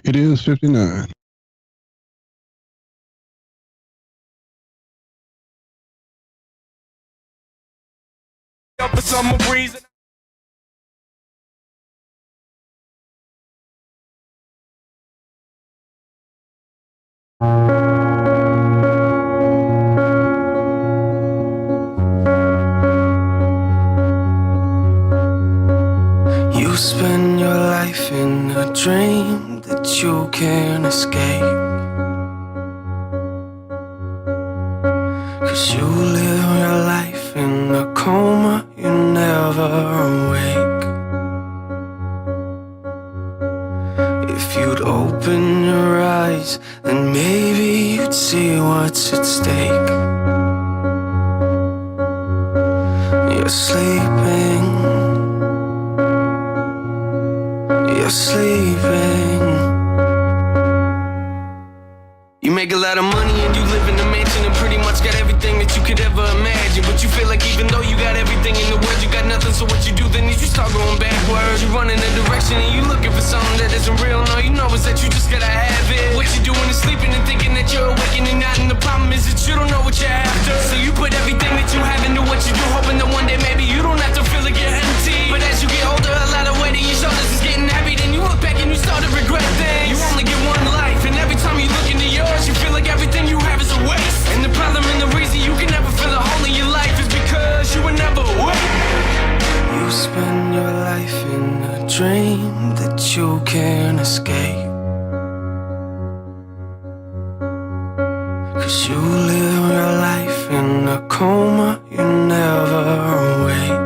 It is 59. For some reason. You spend your life in a dream that you can't escape, 'cause you live your life in a coma, you never awake. If you'd open your eyes, then maybe you'd see what's at stake. You're sleeping, you're sleeping. You make a lot of money and you live in a mansion and pretty much got everything that you could ever imagine. But you feel like even though you got everything in the world, you got nothing. So what you do then is you start going backwards. You run in a direction and you looking for something that isn't real. And all you know is that you just gotta have it. What you doing is sleeping and thinking that you're awake and not. And the problem is that you don't know what you're after. So you put everything that you have into what you do, hoping that one day maybe you don't have to feel like you're empty. But as you get older, a lot of weight on your shoulders is getting heavy. Then you look back and you start to regret things. You only get one life, and every time you look into yours, you feel like everything you have is a waste. And the problem and the reason you can never feel a hole in your life is because you were never awake. You spend your life in a dream that you can't escape, 'cause you live your life in a coma, you never awake.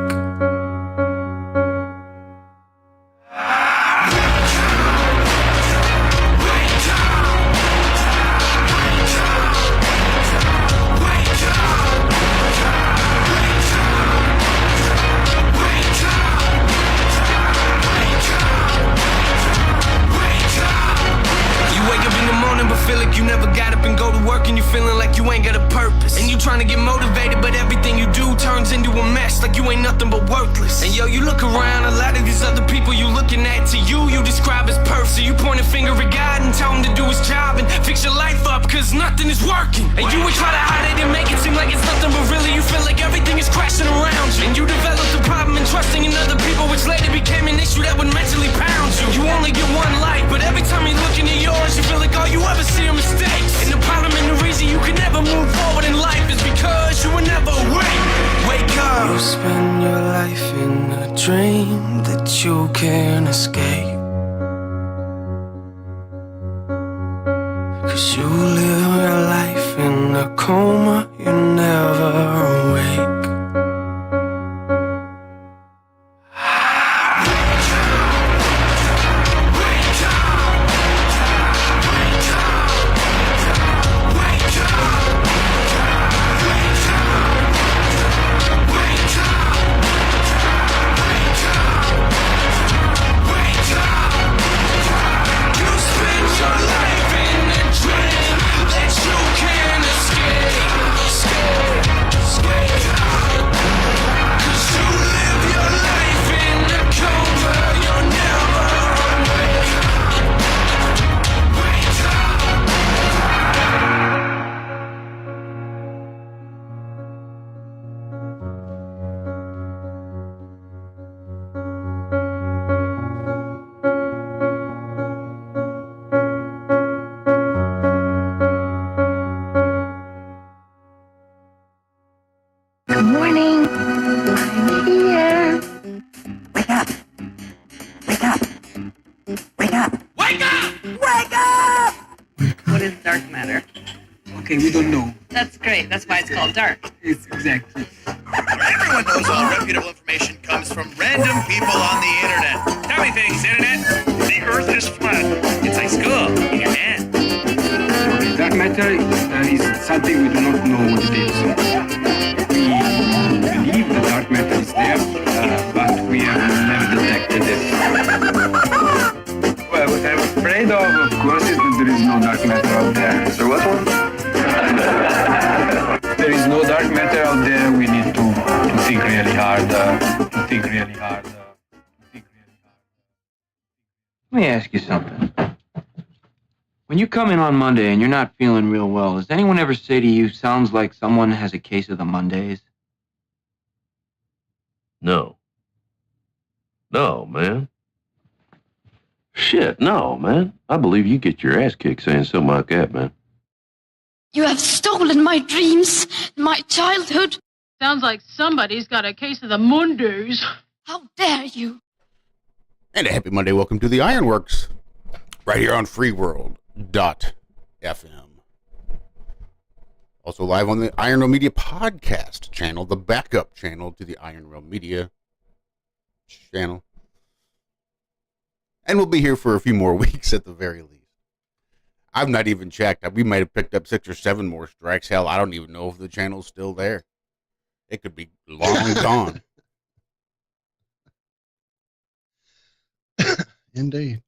Feel like you never got up and go to work and you feeling like you ain't got a purpose. And you trying to get motivated, but everything you do turns into a mess, like you ain't nothing but worthless. And yo, you look around, a lot of these other people you looking at, to you describe as perfect. So you point a finger at God and tell him to do his job and fix your life up, 'cause nothing is working. And you would try to hide it and make it seem like it's nothing, but really you feel like everything is crashing around you. And you developed the problem in trusting in other people, which later became an issue that would mentally pound you. You only get one life, but every time you look into yours, you feel like all you ever see are mistakes. And the problem and the reason you can never move forward in life is because you were never awake. Wake up. You spend your life in a dream that you can't escape, 'cause you live your life in a coma, you never awake. Good morning. I'm here. Wake up. Wake up. Wake up. Wake up! Wake up! What is dark matter? Okay, we don't know. That's great. That's why it's called dark. It's exactly. Everyone knows all reputable information comes from random people on the internet. Tell me things, internet. The earth is flat. It's like school in your hand. Okay, dark matter is something we do not know what it is. We believe the dark matter is there, but we have never detected it. Well, what I'm afraid of course, is that there is no dark matter out there. So what one? There is no dark matter out there. We need to think really hard. Let me ask you something. When you come in on Monday and you're not feeling real well, does anyone ever say to you, sounds like someone has a case of the Mondays? No. No, man. Shit, no, man. I believe you get your ass kicked saying something like that, man. You have stolen my dreams, my childhood. Sounds like somebody's got a case of the Mondays. How dare you? And a happy Monday. Welcome to the IRONWORX, right here on freeworld.fm. Also live on the ironrealmmedia podcast channel, the backup channel to the ironrealmmedia channel. And we'll be here for a few more weeks at the very least. I've not even checked. We might have picked up 6 or 7 more strikes. Hell, I don't even know if the channel's still there. It could be long gone. Indeed.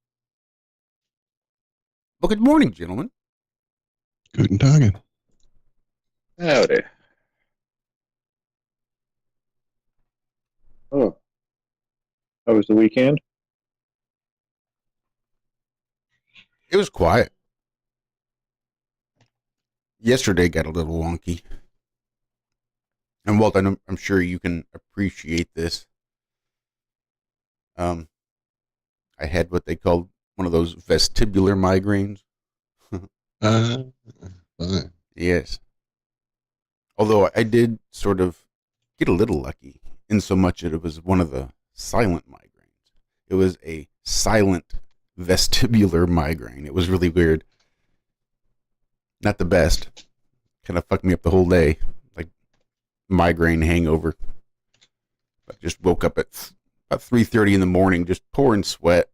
Well, good morning, gentlemen. Guten Tag. Howdy. Oh. How was the weekend? It was quiet. Yesterday got a little wonky. And Walt, I'm sure you can appreciate this. I had what they called one of those vestibular migraines. Fine. Yes. Although I did sort of get a little lucky in so much that it was one of the silent migraines. It was a silent vestibular migraine. It was really weird. Not the best. Kind of fucked me up the whole day. Like migraine hangover. I just woke up at about 3:30 in the morning, just pouring sweat.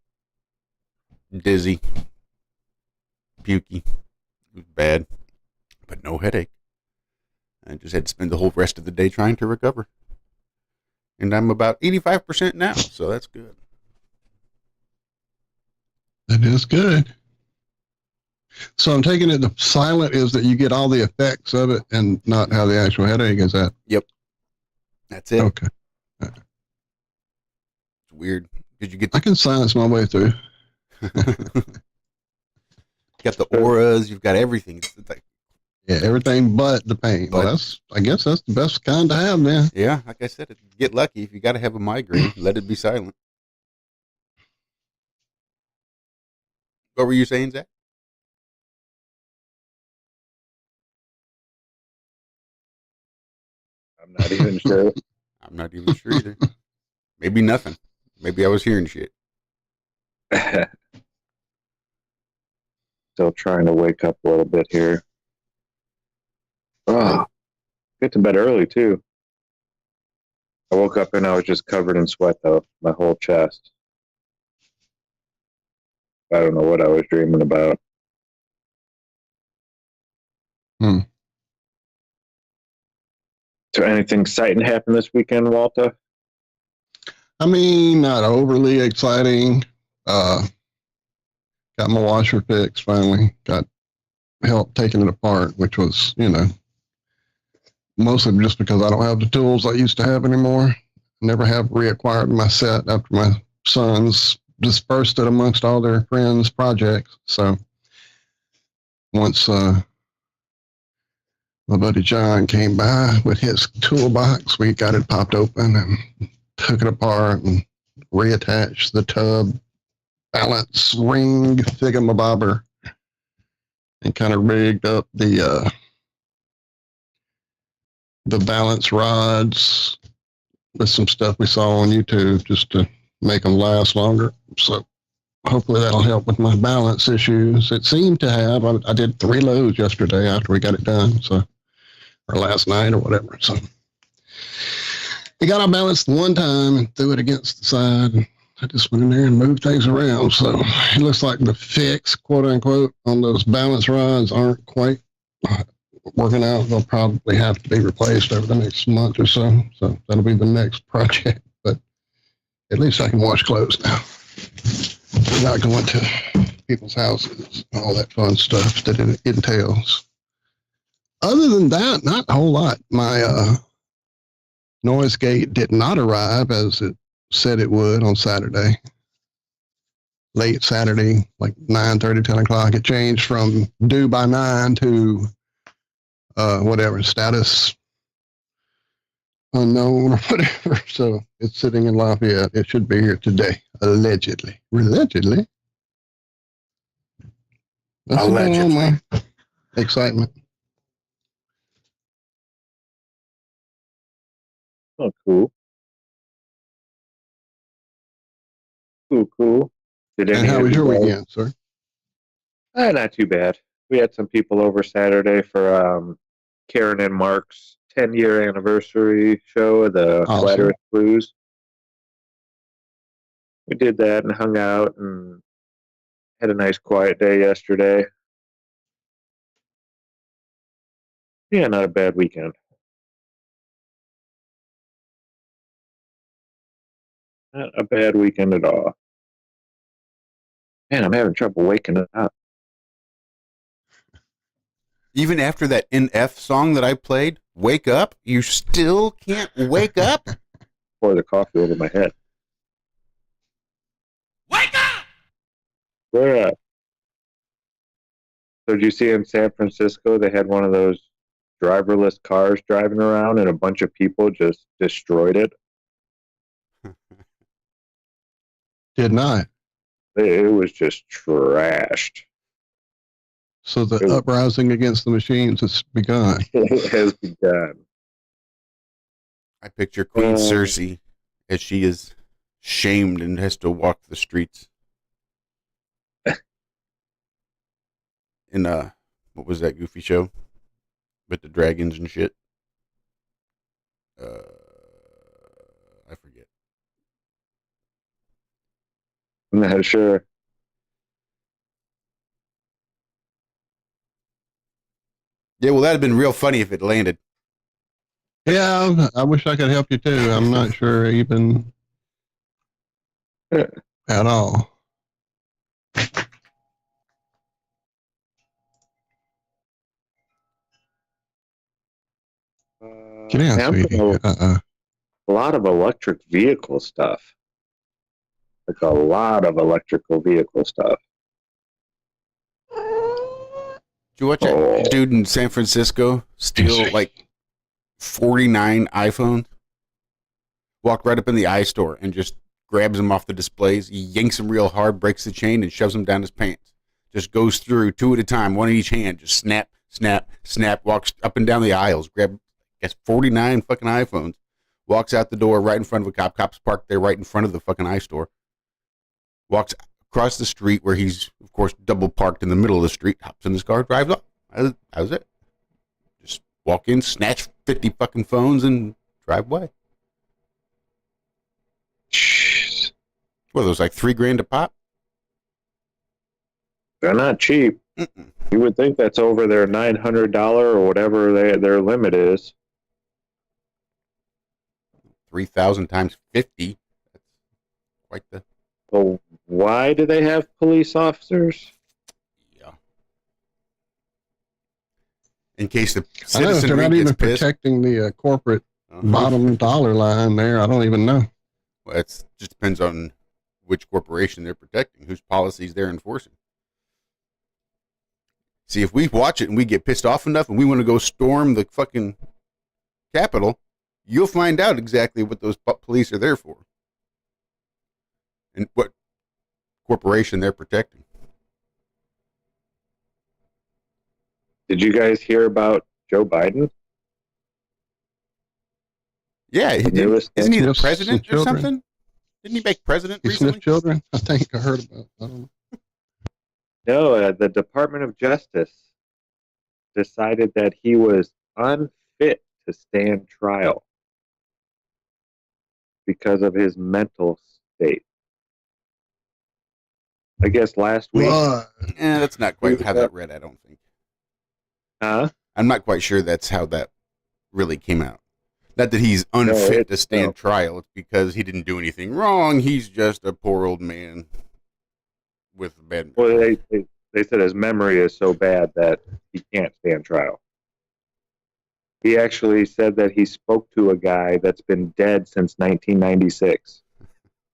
Dizzy. Pukey. It was bad. But no headache. I just had to spend the whole rest of the day trying to recover. And I'm about 85% now, so that's good. That is good. So I'm taking it the silent is that you get all the effects of it and not have the actual headache, is that? Yep. That's it. Okay. It's weird. Did you get I can silence my way through. got the auras, you've got everything. It's like, yeah, everything but the pain. But, well, I guess that's the best kind to have, man. Yeah, like I said, get lucky. If you got to have a migraine, let it be silent. What were you saying, Zack? I'm not even sure. I'm not even sure either. Maybe nothing. Maybe I was hearing shit. Still trying to wake up a little bit here. Oh, get to bed early too. I woke up and I was just covered in sweat though, my whole chest. I don't know what I was dreaming about. So anything exciting happen this weekend, Walter? I mean, not overly exciting. Got my washer fixed finally. Got help taking it apart, which was, mostly just because I don't have the tools I used to have anymore. Never have reacquired my set after my sons dispersed it amongst all their friends' projects. So once my buddy John came by with his toolbox, we got it popped open and took it apart and reattached the tub balance ring thingamabobber and kind of rigged up the balance rods with some stuff we saw on YouTube just to make them last longer. So hopefully that'll help with my balance issues. It seemed to have. I did 3 loads yesterday after we got it done, or last night or whatever. So we got our balance one time and threw it against the side. And I just went in there and moved things around. So it looks like the fix, quote unquote, on those balance rods aren't quite working out. They'll probably have to be replaced over the next month or so. So that'll be the next project. But at least I can wash clothes now. I'm not going to people's houses, all that fun stuff that it entails. Other than that, not a whole lot. My noise gate did not arrive as it said it would on Saturday. late Saturday, like 9:30, 10 o'clock. It changed from due by 9 to whatever, status unknown or whatever. So it's sitting in Lafayette. It should be here today, allegedly. Allegedly. That's about all my excitement. Oh, cool. Cool. And how was your weekend, sir? Not too bad. We had some people over Saturday for Karen and Mark's 10-year anniversary show of the Flat Earth Blues. We did that and hung out and had a nice quiet day yesterday. Yeah, not a bad weekend. Not a bad weekend at all. Man, I'm having trouble waking up. Even after that NF song that I played, Wake Up, you still can't wake up? Pour the coffee over my head. Wake up! Where at? So did you see in San Francisco, they had one of those driverless cars driving around and a bunch of people just destroyed it? Did not. It was just trashed. So the uprising against the machines has begun. It has begun. I picture Queen Cersei as she is shamed and has to walk the streets. In what was that goofy show with the dragons and shit? I forget. I'm not sure. Yeah, well, that'd have been real funny if it landed. Yeah, I wish I could help you too. I'm not sure even at all. Get out, sweetie. A lot of electric vehicle stuff. Like a lot of electrical vehicle stuff. Did you watch that dude in San Francisco steal like 49 iPhones? Walked right up in the iStore and just grabs them off the displays. He yanks them real hard, breaks the chain, and shoves them down his pants. Just goes through 2 at a time, one in each hand. Just snap, snap, snap. Walks up and down the aisles. Grab, 49 fucking iPhones. Walks out the door right in front of a cop. Cop's parked there right in front of the fucking iStore. Walks across the street where he's, of course, double parked in the middle of the street. Hops in his car, drives up. That was it. Just walk in, snatch 50 fucking phones, and drive away. Jeez. What are those, like $3,000 a pop? They're not cheap. Mm-mm. You would think that's over their $900 or whatever their limit is. 3,000 times 50. That's quite the... Well, why do they have police officers? Yeah. In case the I know, they're not even protecting the corporate bottom dollar line there. I don't even know. Well, it just depends on which corporation they're protecting, whose policies they're enforcing. See, if we watch it and we get pissed off enough and we want to go storm the fucking Capitol, you'll find out exactly what those police are there for and what corporation they're protecting. Did you guys hear about Joe Biden? Yeah, isn't he the president or something? Didn't he make president recently? Sniff children? I think I heard about it. I don't know. No, the Department of Justice decided that he was unfit to stand trial because of his mental state. I guess last week. That's not quite how that read, I don't think. Huh? I'm not quite sure that's how that really came out. Not that he's unfit to stand trial. It's because he didn't do anything wrong. He's just a poor old man with a bad memory. Well, they said his memory is so bad that he can't stand trial. He actually said that he spoke to a guy that's been dead since 1996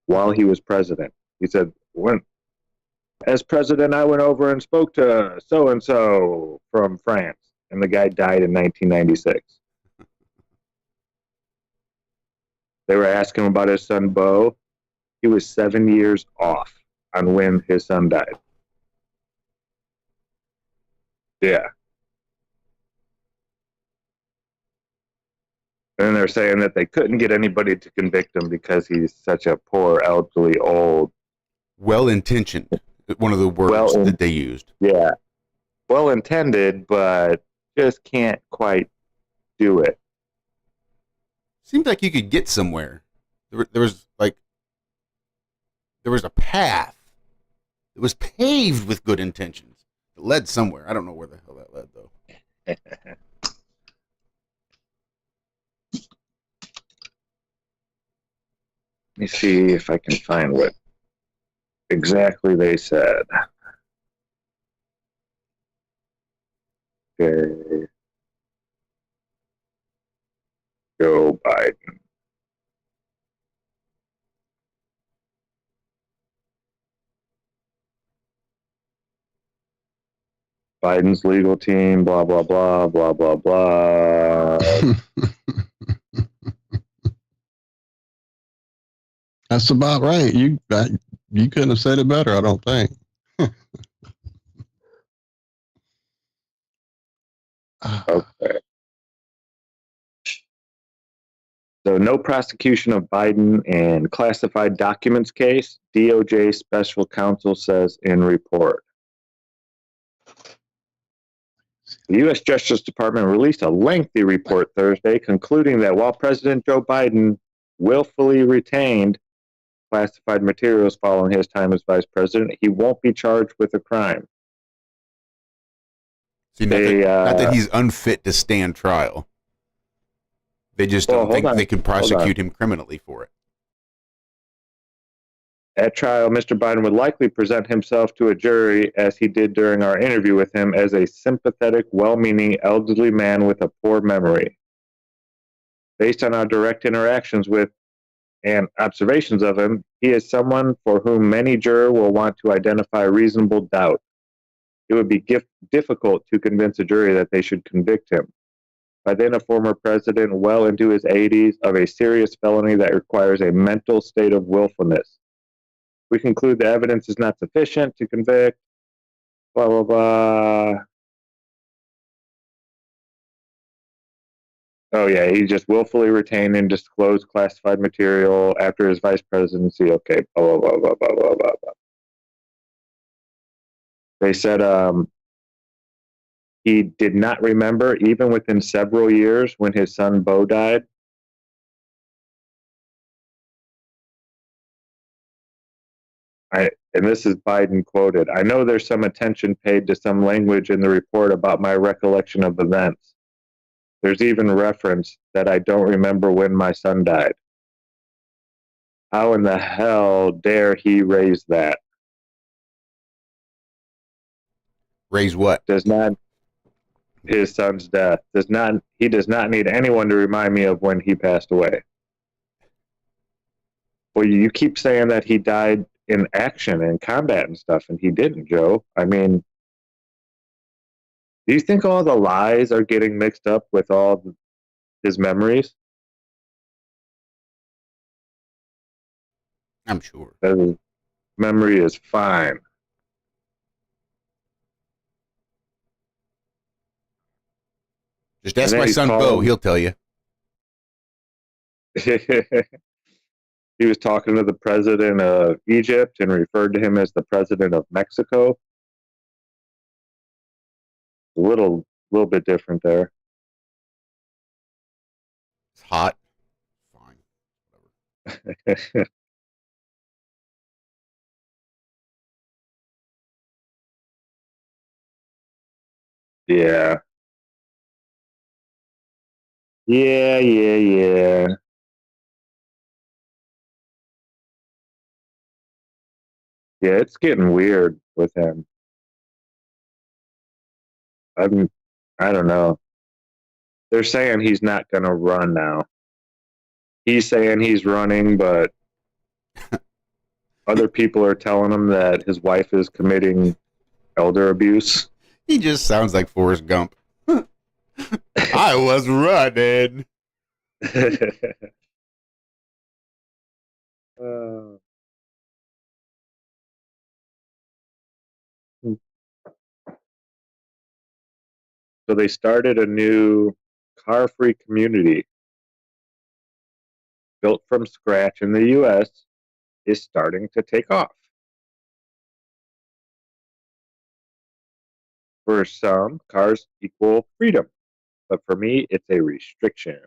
while he was president. He said, when as president, I went over and spoke to so-and-so from France, and the guy died in 1996. They were asking him about his son, Beau. He was 7 years off on when his son died. Yeah. And they're saying that they couldn't get anybody to convict him because he's such a poor, elderly, old. Well-intentioned. One of the words that they used. Yeah. Well-intended, but just can't quite do it. Seems like you could get somewhere. There was a path. It was paved with good intentions. It led somewhere. I don't know where the hell that led, though. Let me see if I can find what exactly they said. Okay. Joe Biden. Biden's legal team, blah, blah, blah, blah, blah, blah. That's about right. You couldn't have said it better, I don't think. Okay. So no prosecution of Biden and classified documents case, DOJ special counsel says in report. The U.S. Justice Department released a lengthy report Thursday concluding that while President Joe Biden willfully retained classified materials following his time as vice president, he won't be charged with a crime. See, not that he's unfit to stand trial. They just don't think they could prosecute him criminally for it. At trial, Mr. Biden would likely present himself to a jury, as he did during our interview with him, as a sympathetic, well-meaning elderly man with a poor memory. Based on our direct interactions with and observations of him, he is someone for whom many jurors will want to identify reasonable doubt. It would be difficult to convince a jury that they should convict him. By then a former president, well into his 80s, of a serious felony that requires a mental state of willfulness. We conclude the evidence is not sufficient to convict, blah, blah, blah. Oh, yeah, he just willfully retained and disclosed classified material after his vice presidency. Okay, blah, blah, blah, blah, blah, blah, blah, blah. They said he did not remember, even within several years, when his son Beau died. And this is Biden quoted, "I know there's some attention paid to some language in the report about my recollection of events. There's even reference that I don't remember when my son died. How in the hell dare he raise that?" Raise what? Does not his son's death. He does not need anyone to remind me of when he passed away. Well, you keep saying that he died in action and combat and stuff, and he didn't, Joe. I mean, do you think all the lies are getting mixed up with all his memories? I'm sure. His memory is fine. Just ask my son Beau, he'll tell you. He was talking to the president of Egypt and referred to him as the president of Mexico. A little bit different there. It's hot. Fine. Whatever. Yeah. Yeah. Yeah, it's getting weird with him. I don't know. They're saying he's not going to run now. He's saying he's running, but other people are telling him that his wife is committing elder abuse. He just sounds like Forrest Gump. I was running. So they started a new car-free community built from scratch in the U.S. is starting to take off. For some, cars equal freedom, but for me, it's a restriction.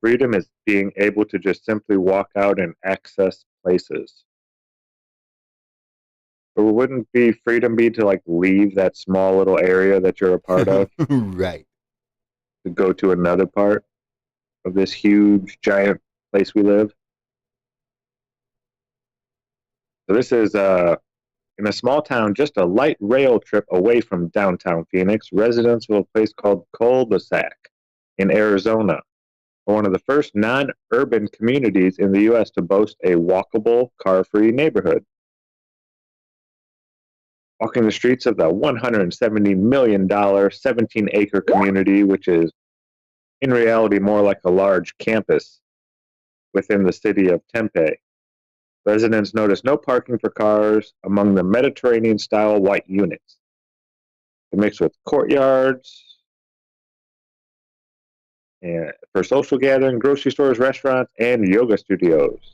Freedom is being able to just simply walk out and access places. But wouldn't be freedom be to like leave that small little area that you're a part of? Right. To go to another part of this huge, giant place we live. So this is in a small town, just a light rail trip away from downtown Phoenix, residents of a place called Cul-de-sac in Arizona are one of the first non-urban communities in the U.S. to boast a walkable, car-free neighborhood. Walking the streets of the $170 million 17-acre community, which is in reality more like a large campus within the city of Tempe. Residents notice no parking for cars among the Mediterranean-style white units. They're mixed with courtyards and for social gathering, grocery stores, restaurants, and yoga studios.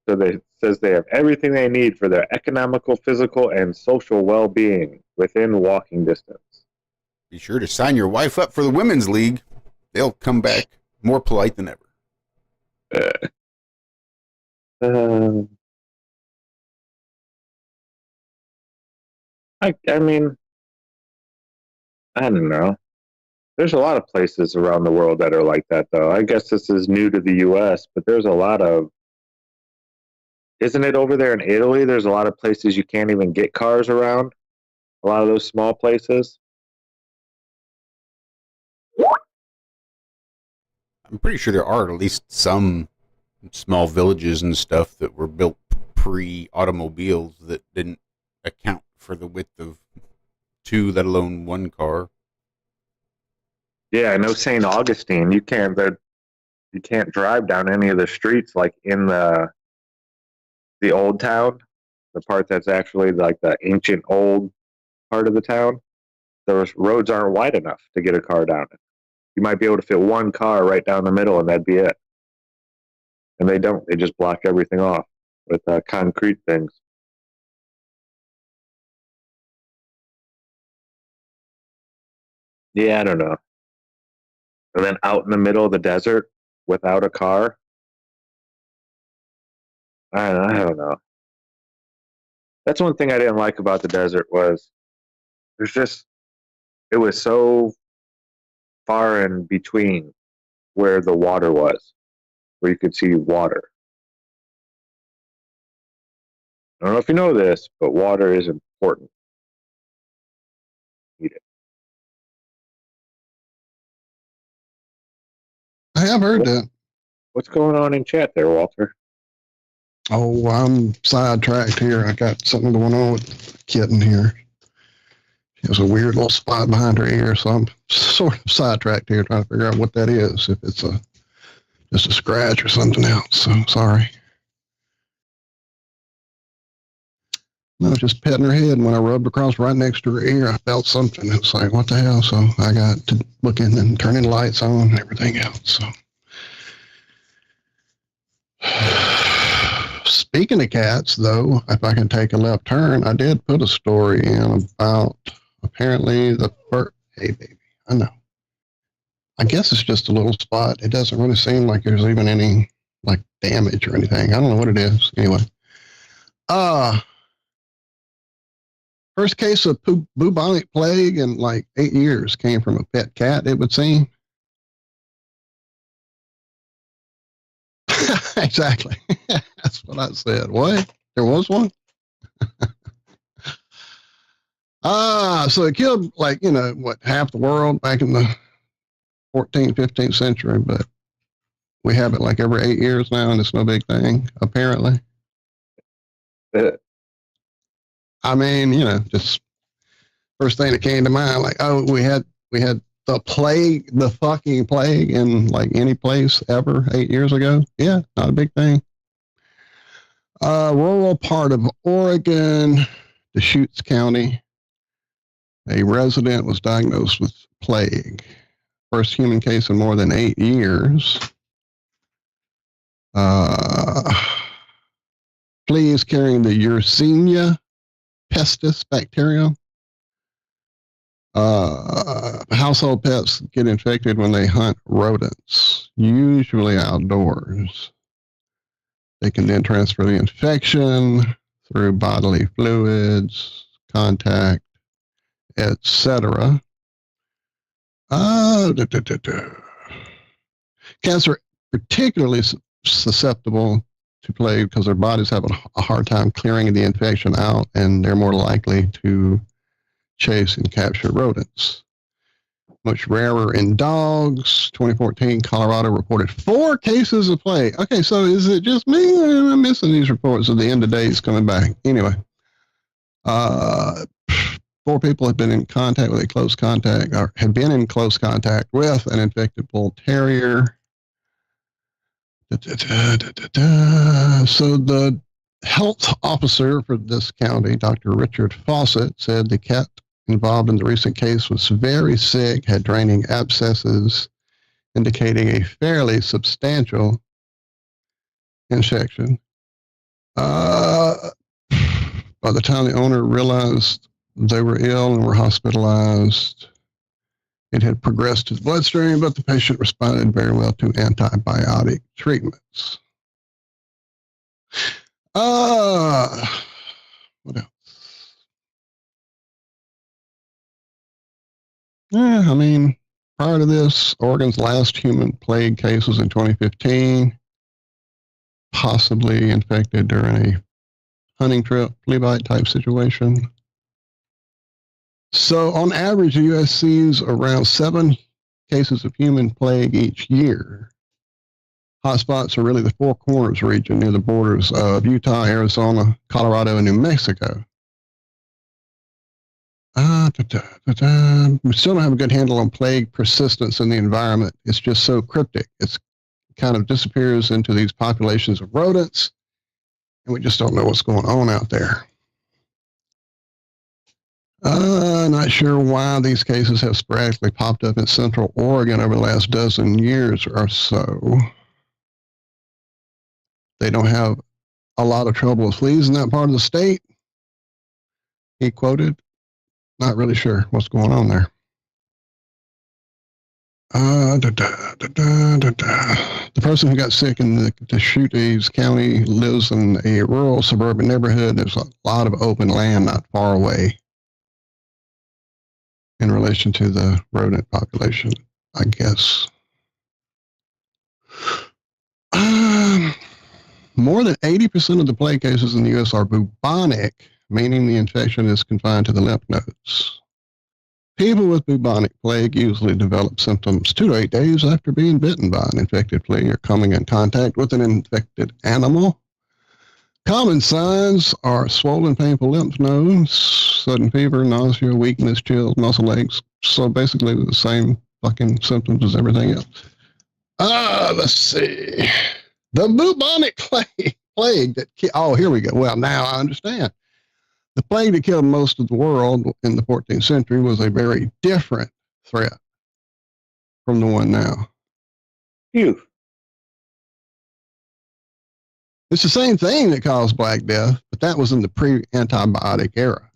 So it says they have everything they need for their economical, physical, and social well-being within walking distance. Be sure to sign your wife up for the Women's League. They'll come back more polite than ever. I mean, I don't know. There's a lot of places around the world that are like that, though. I guess this is new to the U.S., but there's a lot of... Isn't it over there in Italy? There's a lot of places you can't even get cars around. A lot of those small places. I'm pretty sure there are at least some small villages and stuff that were built pre-automobiles that didn't account for the width of two, let alone one car. Yeah, I know St. Augustine. You can't drive down any of the streets like in the old town, the part that's actually like the ancient old part of the town. Those roads aren't wide enough to get a car down it. You might be able to fit one car right down the middle, and that'd be it. And they don't. They just block everything off with concrete things. Yeah, I don't know. And then out in the middle of the desert without a car. I don't know. That's one thing I didn't like about the desert was it was so far in between where the water was, where you could see water. I don't know if you know this, but water is important. Eat it. I have heard that. What's going on in chat there, Walter? Oh, I'm sidetracked here. I got something going on with the kitten here. She has a weird little spot behind her ear, so I'm sort of sidetracked here trying to figure out what that is, if it's just a scratch or something else. So sorry. No, just petting her head, and when I rubbed across right next to her ear, I felt something. It was like, what the hell? So I got to looking and turning the lights on and everything else. So speaking of cats, though, if I can take a left turn, I did put a story in about apparently the first. Hey, baby, I know. I guess it's just a little spot. It doesn't really seem like there's even any like damage or anything. I don't know what it is. Anyway, first case of bubonic plague in like 8 years came from a pet cat, it would seem. Exactly. That's what I said. What? There was one? So it killed like, half the world back in the 14th, 15th century, but we have it like every 8 years now, and it's no big thing, apparently. I mean, just first thing that came to mind, like, oh, we had the plague, the fucking plague in like any place ever 8 years ago. Yeah, not a big thing. Rural part of Oregon, Deschutes County, a resident was diagnosed with plague. First human case in more than 8 years. Fleas carrying the Yersinia pestis bacterium. Household pets get infected when they hunt rodents, usually outdoors. They can then transfer the infection through bodily fluids, contact, etc. Cats are particularly susceptible to plague because their bodies have a hard time clearing the infection out, and they're more likely to chase and capture rodents. Much rarer in dogs. 2014, Colorado reported 4 cases of plague. Okay, so is it just me, or am I missing these reports at the end of days coming back? Anyway, 4 people have been in contact with close contact with an infected bull terrier. So the health officer for this county, Dr. Richard Fawcett, said the cat involved in the recent case was very sick, had draining abscesses, indicating a fairly substantial infection. By the time the owner realized they were ill and were hospitalized, it had progressed to the bloodstream, but the patient responded very well to antibiotic treatments. What else? Yeah, I mean, prior to this, Oregon's last human plague case was in 2015, possibly infected during a hunting trip, flea bite type situation. So on average, the U.S. sees around 7 cases of human plague each year. Hotspots are really the Four Corners region near the borders of Utah, Arizona, Colorado, and New Mexico. We still don't have a good handle on plague persistence in the environment. It's just so cryptic. It kind of disappears into these populations of rodents, and we just don't know what's going on out there. Not sure why these cases have sporadically popped up in Central Oregon over the last dozen years or so. They don't have a lot of trouble with fleas in that part of the state, he quoted. Not really sure what's going on there. The person who got sick in the Deschutes County lives in a rural suburban neighborhood. There's a lot of open land not far away in relation to the rodent population, I guess. More than 80% of the plague cases in the U.S. are bubonic, meaning the infection is confined to the lymph nodes. People with bubonic plague usually develop symptoms 2 to 8 days after being bitten by an infected flea or coming in contact with an infected animal. Common signs are swollen, painful lymph nodes, sudden fever, nausea, weakness, chills, muscle aches. So basically the same fucking symptoms as everything else. Let's see. The bubonic plague that here we go. Well, now I understand. The plague that killed most of the world in the 14th century was a very different threat from the one now. Phew. It's the same thing that caused Black Death, but that was in the pre-antibiotic era.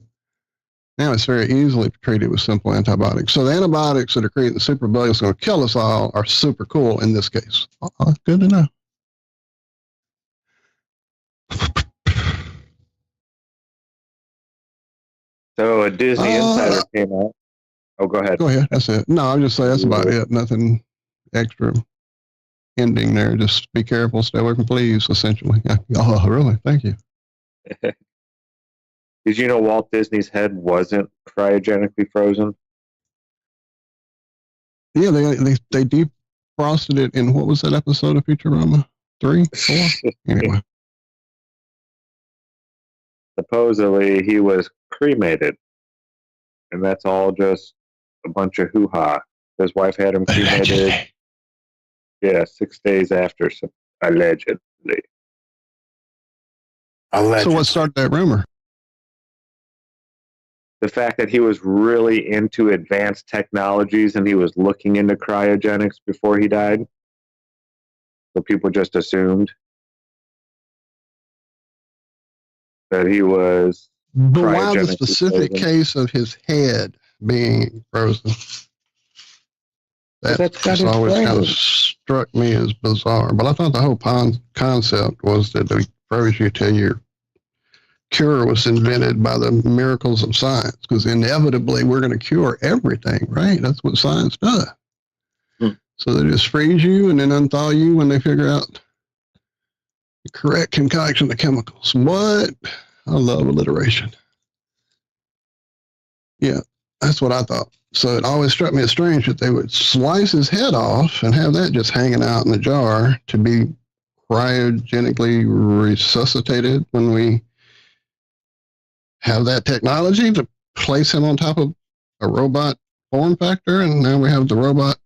Now it's very easily treated with simple antibiotics. So the antibiotics that are creating the superbug that's going to kill us all are super cool in this case. Good to know. So a Disney Insider came out. Oh, go ahead. Go ahead. That's it. No, I'm just saying that's about it. Nothing extra ending there. Just be careful. Stay away from fleas, essentially. Oh, really? Thank you. Did you know Walt Disney's head wasn't cryogenically frozen? Yeah, they frosted it in, what was that episode of Futurama? 3, 4? Anyway. Supposedly he was cremated, and that's all just a bunch of hoo-ha. His wife had him cremated. Yeah, 6 days after, allegedly. So what started that rumor? The fact that he was really into advanced technologies and he was looking into cryogenics before he died. So people just assumed that he was. But why the specific case of his head being frozen? That's always kind of struck me as bizarre. But I thought the whole concept was that they froze you till your cure was invented by the miracles of science, because inevitably we're going to cure everything, right? That's what science does. So they just freeze you and then unthaw you when they figure out the correct concoction of chemicals. What? I love alliteration. Yeah, that's what I thought. So it always struck me as strange that they would slice his head off and have that just hanging out in the jar to be cryogenically resuscitated when we have that technology to place him on top of a robot form factor, and now we have the robot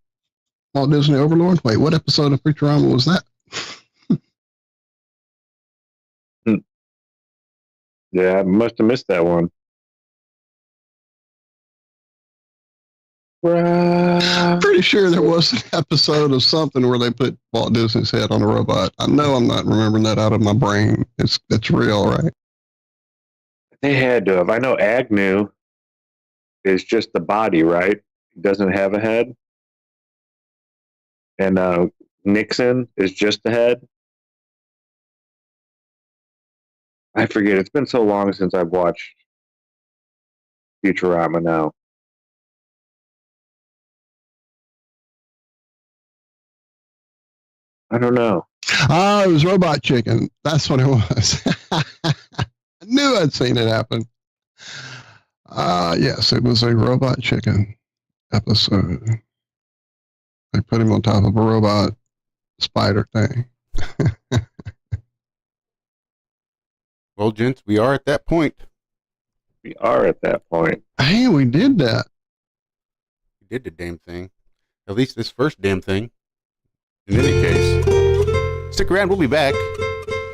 Walt Disney Overlord. Wait, what episode of Futurama was that? Yeah, I must have missed that one. Pretty sure there was an episode of something where they put Walt Disney's head on a robot. I know I'm not remembering that out of my brain. It's real, right? They had to have. I know Agnew is just the body, right? He doesn't have a head. And Nixon is just the head. I forget. It's been so long since I've watched Futurama now. I don't know. Oh, it was Robot Chicken. That's what it was. I knew I'd seen it happen. Yes, it was a Robot Chicken episode. They put him on top of a robot spider thing. Well, gents, we are at that point. We are at that point. Hey, we did that. We did the damn thing. At least this first damn thing. In any case, stick around. We'll be back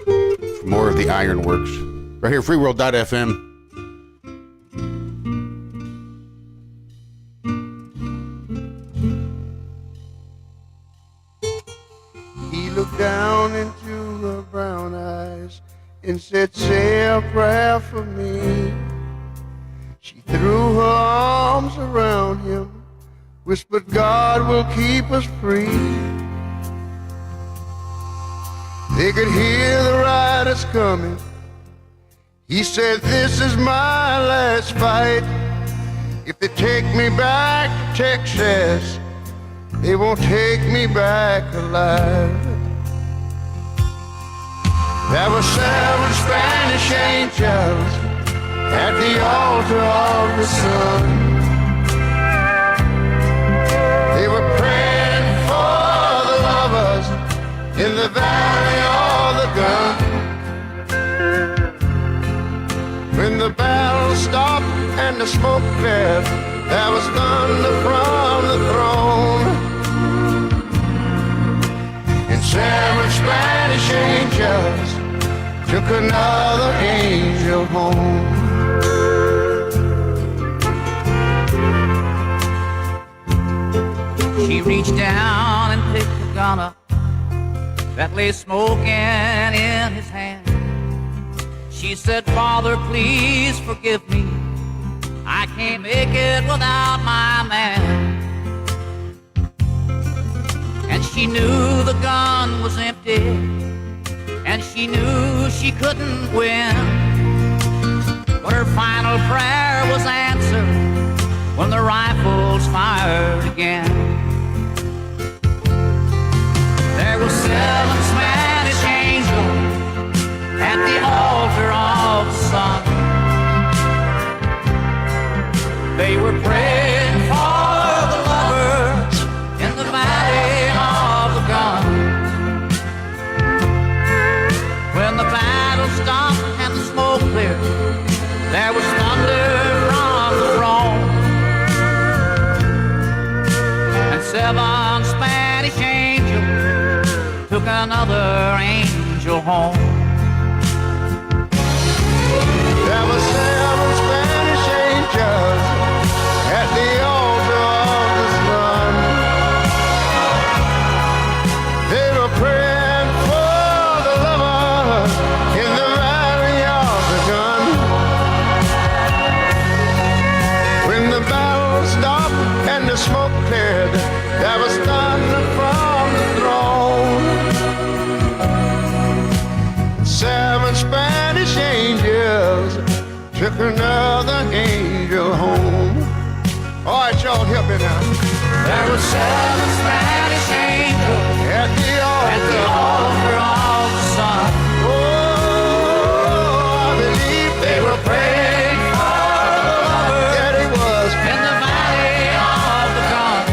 for more of the Ironworks right here, freeworld.fm. He looked down into her brown eyes and said, say a prayer for me. She threw her arms around him, whispered, God will keep us free. They could hear the riders coming. He said, this is my last fight. If they take me back to Texas, they won't take me back alive. There were 7 Spanish angels at the altar of the sun. They were praying for the lovers in the valley of the gun. When the battle stopped and the smoke cleared, there was thunder from the throne. And 7 Spanish angels took another angel home. She reached down and picked the gun up that lay smoking in his hand. She said, Father, please forgive me. I can't make it without my man. And she knew the gun was empty, and she knew she couldn't win. But her final prayer was answered when the rifles fired again. There were 7 Spanish angels at the altar of the sun. They were praying for the lovers in the valley of another angel home. There were 7 Spanish angels at the altar of the sun. They were praying for the lovers in the valley of the gun. When the battle stopped and the smoke cleared, there was thunder from the throne. 7 Spanish angels took another angel home. All right, y'all, help me now. There were 7 Spanish angels At the altar of the sun. Oh, I believe they were praying for the lover. Yeah, they was. In the valley of the gun.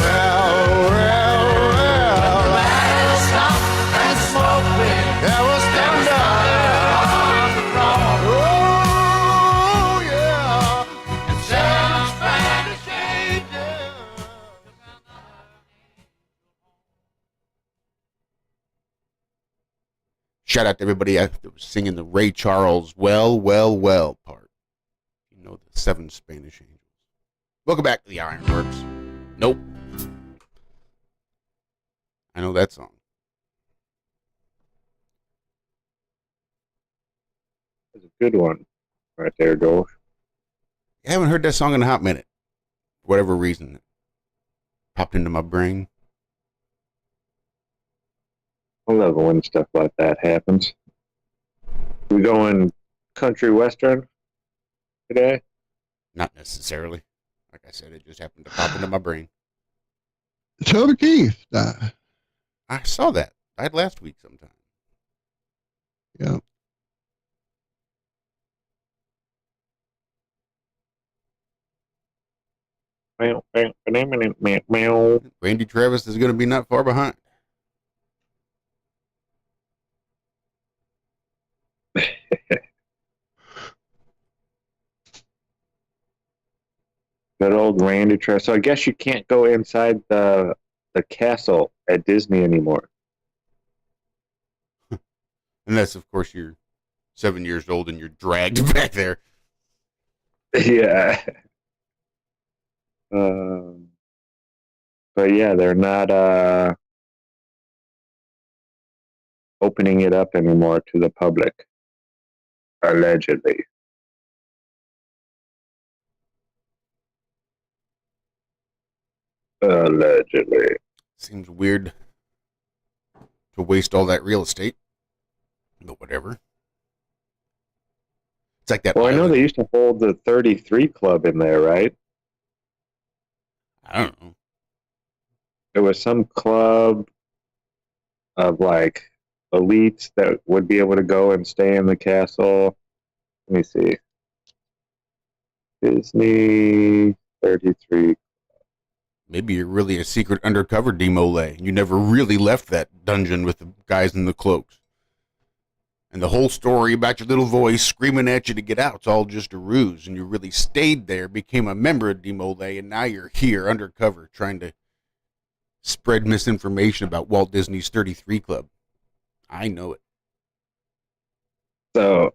Well. The battle stopped and smoke cleared. There was thunder. Oh, yeah. And 7 Spanish angels. Shout out to everybody that was singing the Ray Charles Well, Well, Well part. You know, the 7 Spanish angels. Welcome back to the Ironworks. Nope. I know that song. That's a good one right there, Joel. I haven't heard that song in a hot minute. For whatever reason. It popped into my brain. I love it when stuff like that happens. We going country western today? Not necessarily. Like I said, it just happened to pop into my brain. Toby Keith died. I saw that. Died last week sometime. Yeah. Randy Travis is going to be not far behind. That old Randy Travis. So I guess you can't go inside the castle at Disney anymore. Unless, of course, you're 7 years old and you're dragged back there. Yeah. But yeah, they're not opening it up anymore to the public. Allegedly. Allegedly. Seems weird to waste all that real estate. But whatever. It's like that. Well, I know they used to hold the 33 Club in there, right? I don't know. There was some club of like elites that would be able to go and stay in the castle. Let me see. Disney 33. Maybe you're really a secret undercover demole. You never really left that dungeon with the guys in the cloaks. And the whole story about your little voice screaming at you to get out, it's all just a ruse. And you really stayed there, became a member of demole, and now you're here undercover trying to spread misinformation about Walt Disney's 33 Club. I know it. So,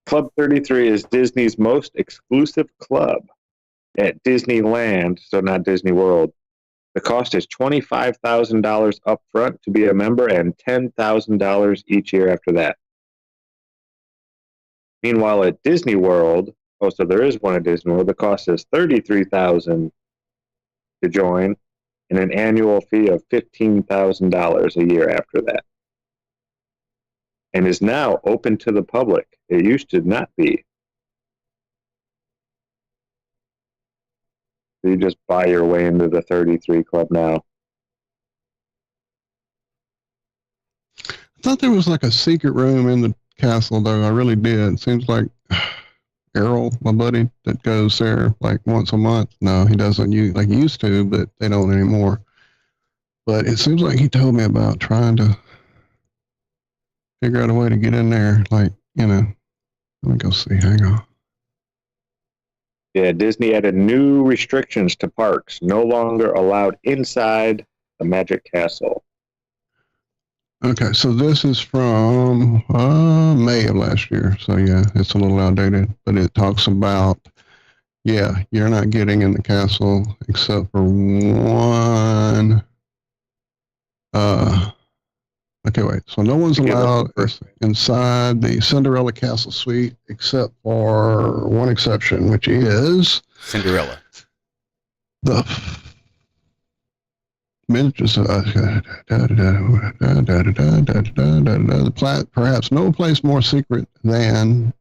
Club 33 is Disney's most exclusive club at Disneyland, so not Disney World. The cost is $25,000 up front to be a member and $10,000 each year after that. Meanwhile, at Disney World, so there is one at Disney World, the cost is $33,000 to join and an annual fee of $15,000 a year after that. And is now open to the public. It used to not be. You just buy your way into the 33 Club now. I thought there was like a secret room in the castle, though. I really did. Seems like Errol, my buddy, that goes there like once a month. No, he doesn't like he used to, but they don't anymore. But it seems like he told me about trying to figure out a way to get in there. Like, you know, let me go see. Hang on. Yeah, Disney added new restrictions to parks. No longer allowed inside the Magic Castle. Okay, so this is from May of last year. So yeah, it's a little outdated, but it talks about, yeah, you're not getting in the castle except for one. Okay, wait. So no one's allowed inside the Cinderella Castle suite except for one exception, which is Cinderella. The miniatures. Perhaps no place more secret than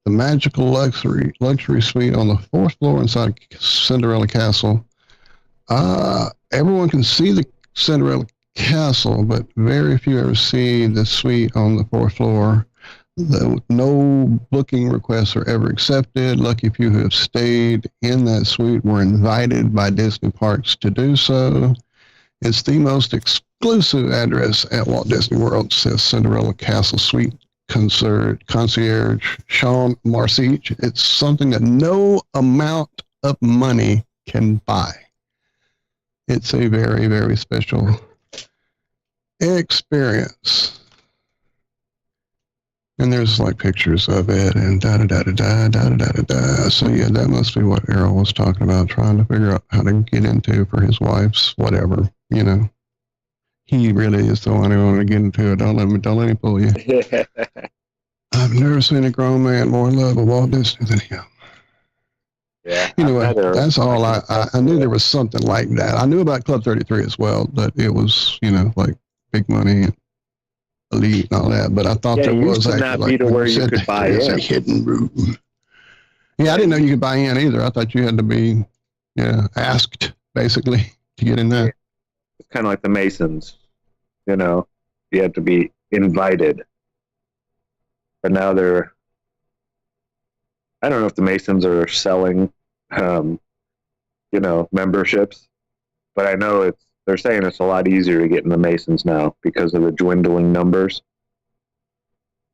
the magical luxury suite on the 4th floor inside Cinderella Castle. Everyone can see the Cinderella Castle, but very few ever see the suite on the 4th floor. No booking requests are ever accepted. Lucky few who have stayed in that suite were invited by Disney Parks to do so. It's the most exclusive address at Walt Disney World, says Cinderella Castle Suite concierge Sean Marcich. It's something that no amount of money can buy. It's a very, very special experience. And there's like pictures of it and da-da-da-da-da-da-da-da-da. So yeah, that must be what Errol was talking about, trying to figure out how to get into for his wife's whatever, you know. He really is the one who wanted to get into it. Don't let him fool you. I've never seen a grown man more in love with Walt Disney than him. Yeah. Anyway, that's all I knew there was something like that. I knew about Club 33 as well, but it was, you know, like big money and elite and all that. But I thought there was actually like where you could buy in. A hidden room. Yeah, I didn't know you could buy in either. I thought you had to be, asked basically to get in there. It's kind of like the Masons, you know. You have to be invited. But now I don't know if the Masons are selling, memberships, but I know they're saying it's a lot easier to get in the Masons now because of the dwindling numbers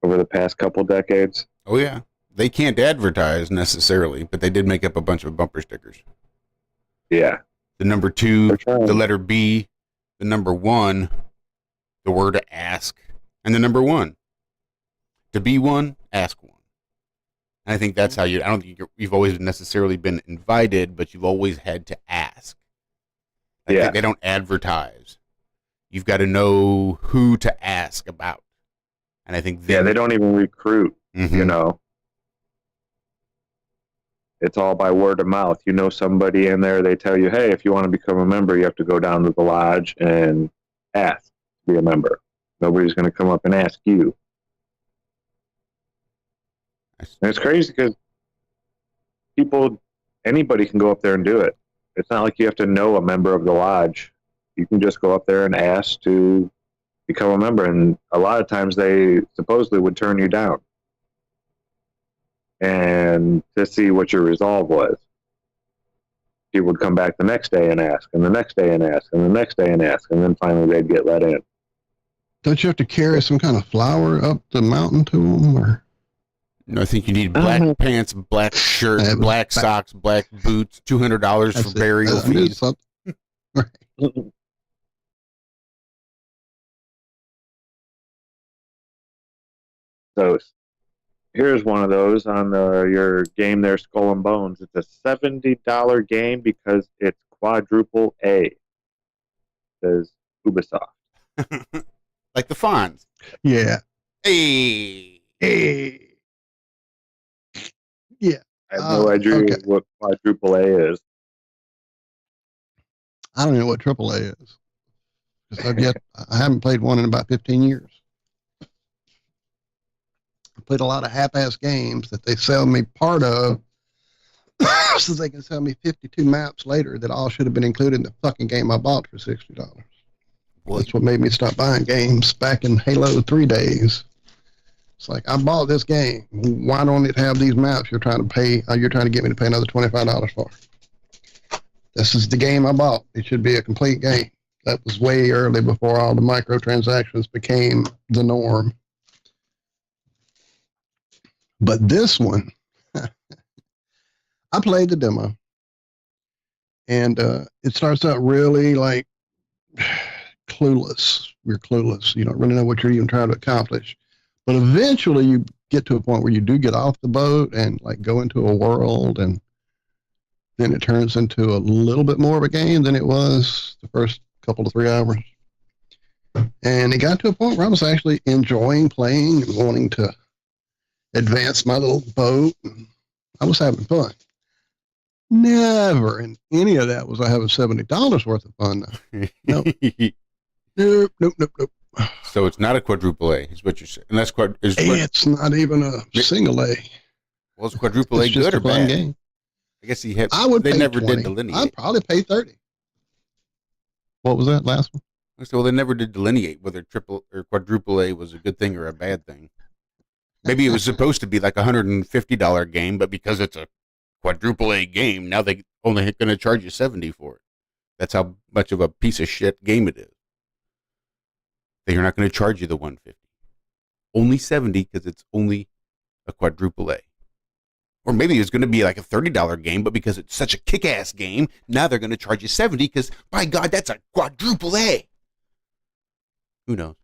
over the past couple decades. Oh, yeah. They can't advertise necessarily, but they did make up a bunch of bumper stickers. Yeah. The number 2, the letter B, the number 1, the word ask, and the number 1. To be one, ask one. And I think that's how I don't think you've always necessarily been invited, but you've always had to ask. Like they don't advertise. You've got to know who to ask about. And I think they don't even recruit, you know. It's all by word of mouth. You know somebody in there, they tell you, hey, if you want to become a member, you have to go down to the lodge and ask to be a member. Nobody's going to come up and ask you. And it's crazy because anybody can go up there and do it. It's not like you have to know a member of the lodge. You can just go up there and ask to become a member. And a lot of times they supposedly would turn you down. And to see what your resolve was. People would come back the next day and ask, and the next day and ask, and the next day and ask, and then finally they'd get let in. Don't you have to carry some kind of flower up the mountain to them, or? No, I think you need black pants, black shirt, black socks, black boots, $200 for burial fees. So here's one of those on your game there, Skull and Bones. It's a $70 game because it's quadruple A. Says Ubisoft. Like the Fonz. Yeah. Hey. Yeah. I have no idea what quadruple A is. I don't know what triple A is. Because I haven't played one in about 15 years. I played a lot of half-ass games that they sell me part of so they can sell me 52 maps later that all should have been included in the fucking game I bought for $60. That's what made me stop buying games back in Halo 3 days. It's like, I bought this game. Why don't it have these maps you're trying to get me to pay another $25 for? This is the game I bought. It should be a complete game. That was way early before all the microtransactions became the norm. But this one, I played the demo. And it starts out really like clueless. You're clueless. You don't really know what you're even trying to accomplish. But eventually you get to a point where you do get off the boat and like go into a world, and then it turns into a little bit more of a game than it was the first couple to 3 hours. And it got to a point where I was actually enjoying playing and wanting to advance my little boat. I was having fun. Never in any of that was I having $70 worth of fun. Nope. Nope. So it's not a quadruple A, is what you're saying. And that's it's not even a single A. Well, is quadruple A good or bad? Game. I guess he had. I would. They pay never 20. did delineate. I'd probably pay 30. What was that last one? So, well, they never did delineate whether triple or quadruple A was a good thing or a bad thing. Maybe it was supposed to be like $150 game, but because it's a quadruple A game, now they only going to charge you $70 for it. That's how much of a piece of shit game it is. They're not going to charge you the $150, only $70 because it's only a quadruple A. Or maybe it's going to be like a $30 game, but because it's such a kick-ass game, now they're going to charge you $70 because, by God, that's a quadruple A. Who knows?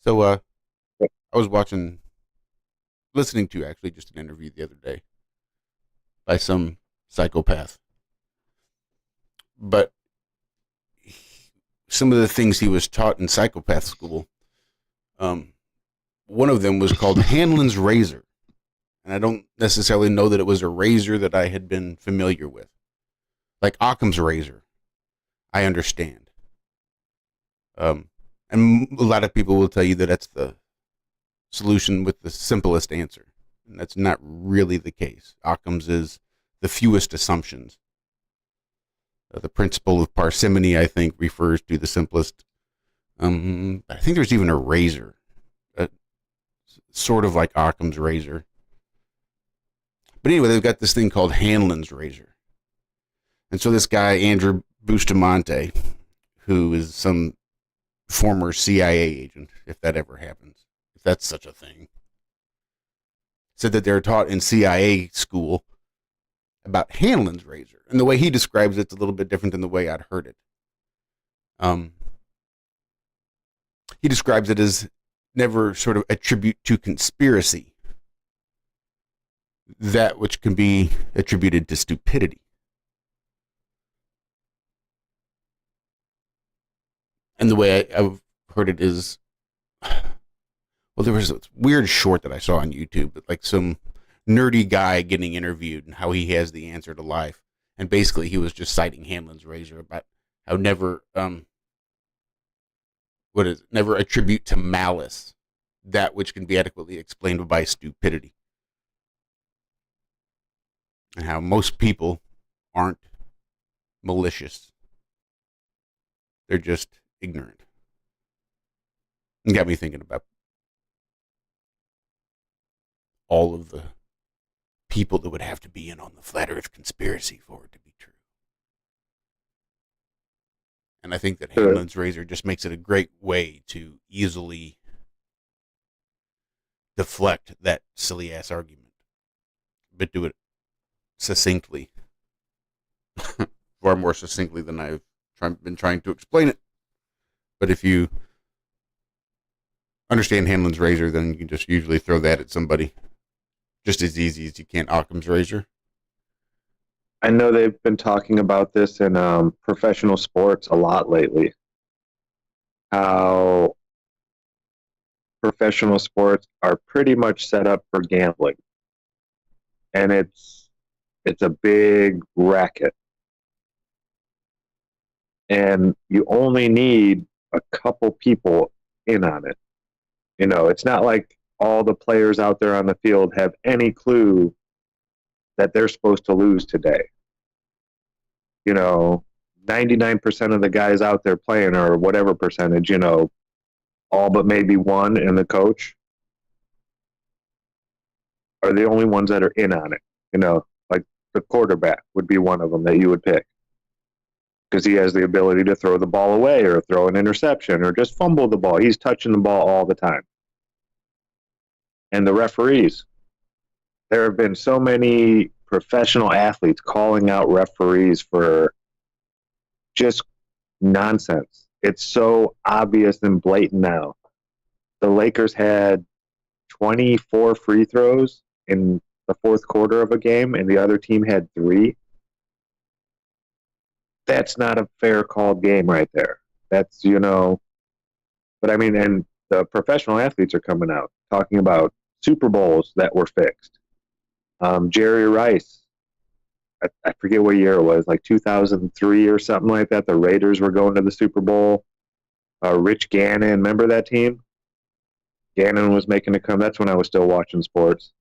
So, I was listening to actually just an interview the other day by some psychopath. But some of the things he was taught in psychopath school, one of them was called Hanlon's razor. And I don't necessarily know that it was a razor that I had been familiar with. Like Occam's razor, I understand. And a lot of people will tell you that that's the solution with the simplest answer. And that's not really the case. Occam's is the fewest assumptions. The principle of parsimony, I think, refers to the simplest. I think there's even a razor, sort of like Occam's razor. But anyway, they've got this thing called Hanlon's razor. And so this guy, Andrew Bustamante, who is some former CIA agent, if that ever happens, if that's such a thing, said that they're taught in CIA school about Hanlon's razor. And the way he describes it's a little bit different than the way I'd heard it. He describes it as never sort of attribute to conspiracy that which can be attributed to stupidity. And the way I've heard it is, well, there was a weird short that I saw on YouTube, but like some nerdy guy getting interviewed and how he has the answer to life. And basically he was just citing Hanlon's razor about how never attribute to malice that which can be adequately explained by stupidity. And how most people aren't malicious. They're just ignorant. It got me thinking about all of the people that would have to be in on the flat earth conspiracy for it to be true. And I think that Hanlon's razor just makes it a great way to easily deflect that silly ass argument, but do it succinctly, far more succinctly than I've been trying to explain it. But if you understand Hanlon's razor, then you can just usually throw that at somebody just as easy as you can Occam's razor. I know they've been talking about this in professional sports a lot lately. How professional sports are pretty much set up for gambling. And it's a big racket. And you only need a couple people in on it. You know, it's not like all the players out there on the field have any clue that they're supposed to lose today. You know, 99% of the guys out there playing, or whatever percentage, you know, all but maybe one and the coach are the only ones that are in on it. You know, like the quarterback would be one of them that you would pick, because he has the ability to throw the ball away or throw an interception or just fumble the ball. He's touching the ball all the time. And the referees, there have been so many professional athletes calling out referees for just nonsense. It's so obvious and blatant now. The Lakers had 24 free throws in the fourth quarter of a game, and the other team had 3. That's not a fair called game right there. That's, but I mean, and the professional athletes are coming out talking about Super Bowls that were fixed. Jerry Rice, I forget what year it was, like 2003 or something like that. The Raiders were going to the Super Bowl. Rich Gannon, remember that team? Gannon was making a come. That's when I was still watching sports.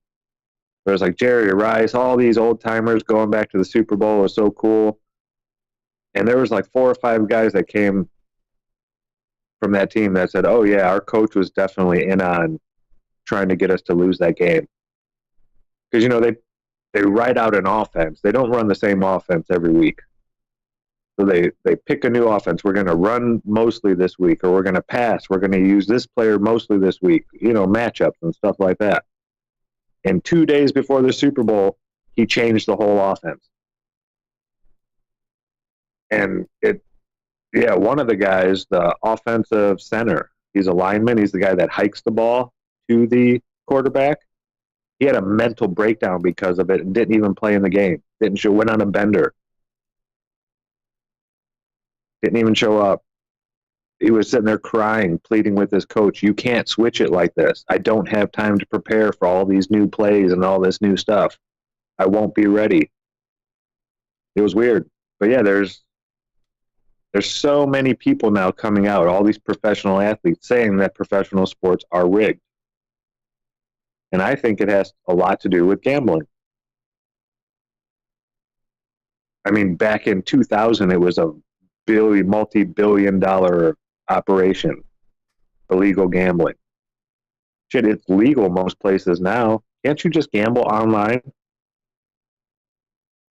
There was like Jerry Rice, all these old timers going back to the Super Bowl. It was so cool. And there was like 4 or 5 guys that came from that team that said, oh yeah, our coach was definitely in on trying to get us to lose that game. Because, they write out an offense. They don't run the same offense every week. So they pick a new offense. We're going to run mostly this week, or we're going to pass. We're going to use this player mostly this week, matchups and stuff like that. And 2 days before the Super Bowl, he changed the whole offense. And one of the guys, the offensive center, he's a lineman. He's the guy that hikes the ball to the quarterback. He had a mental breakdown because of it and didn't even play in the game. Went on a bender. Didn't even show up. He was sitting there crying, pleading with his coach, you can't switch it like this. I don't have time to prepare for all these new plays and all this new stuff. I won't be ready. It was weird. But yeah, there's so many people now coming out, all these professional athletes saying that professional sports are rigged. And I think it has a lot to do with gambling. I mean, back in 2000, it was a multi-billion-dollar operation, illegal gambling. Shit, it's legal most places now. Can't you just gamble online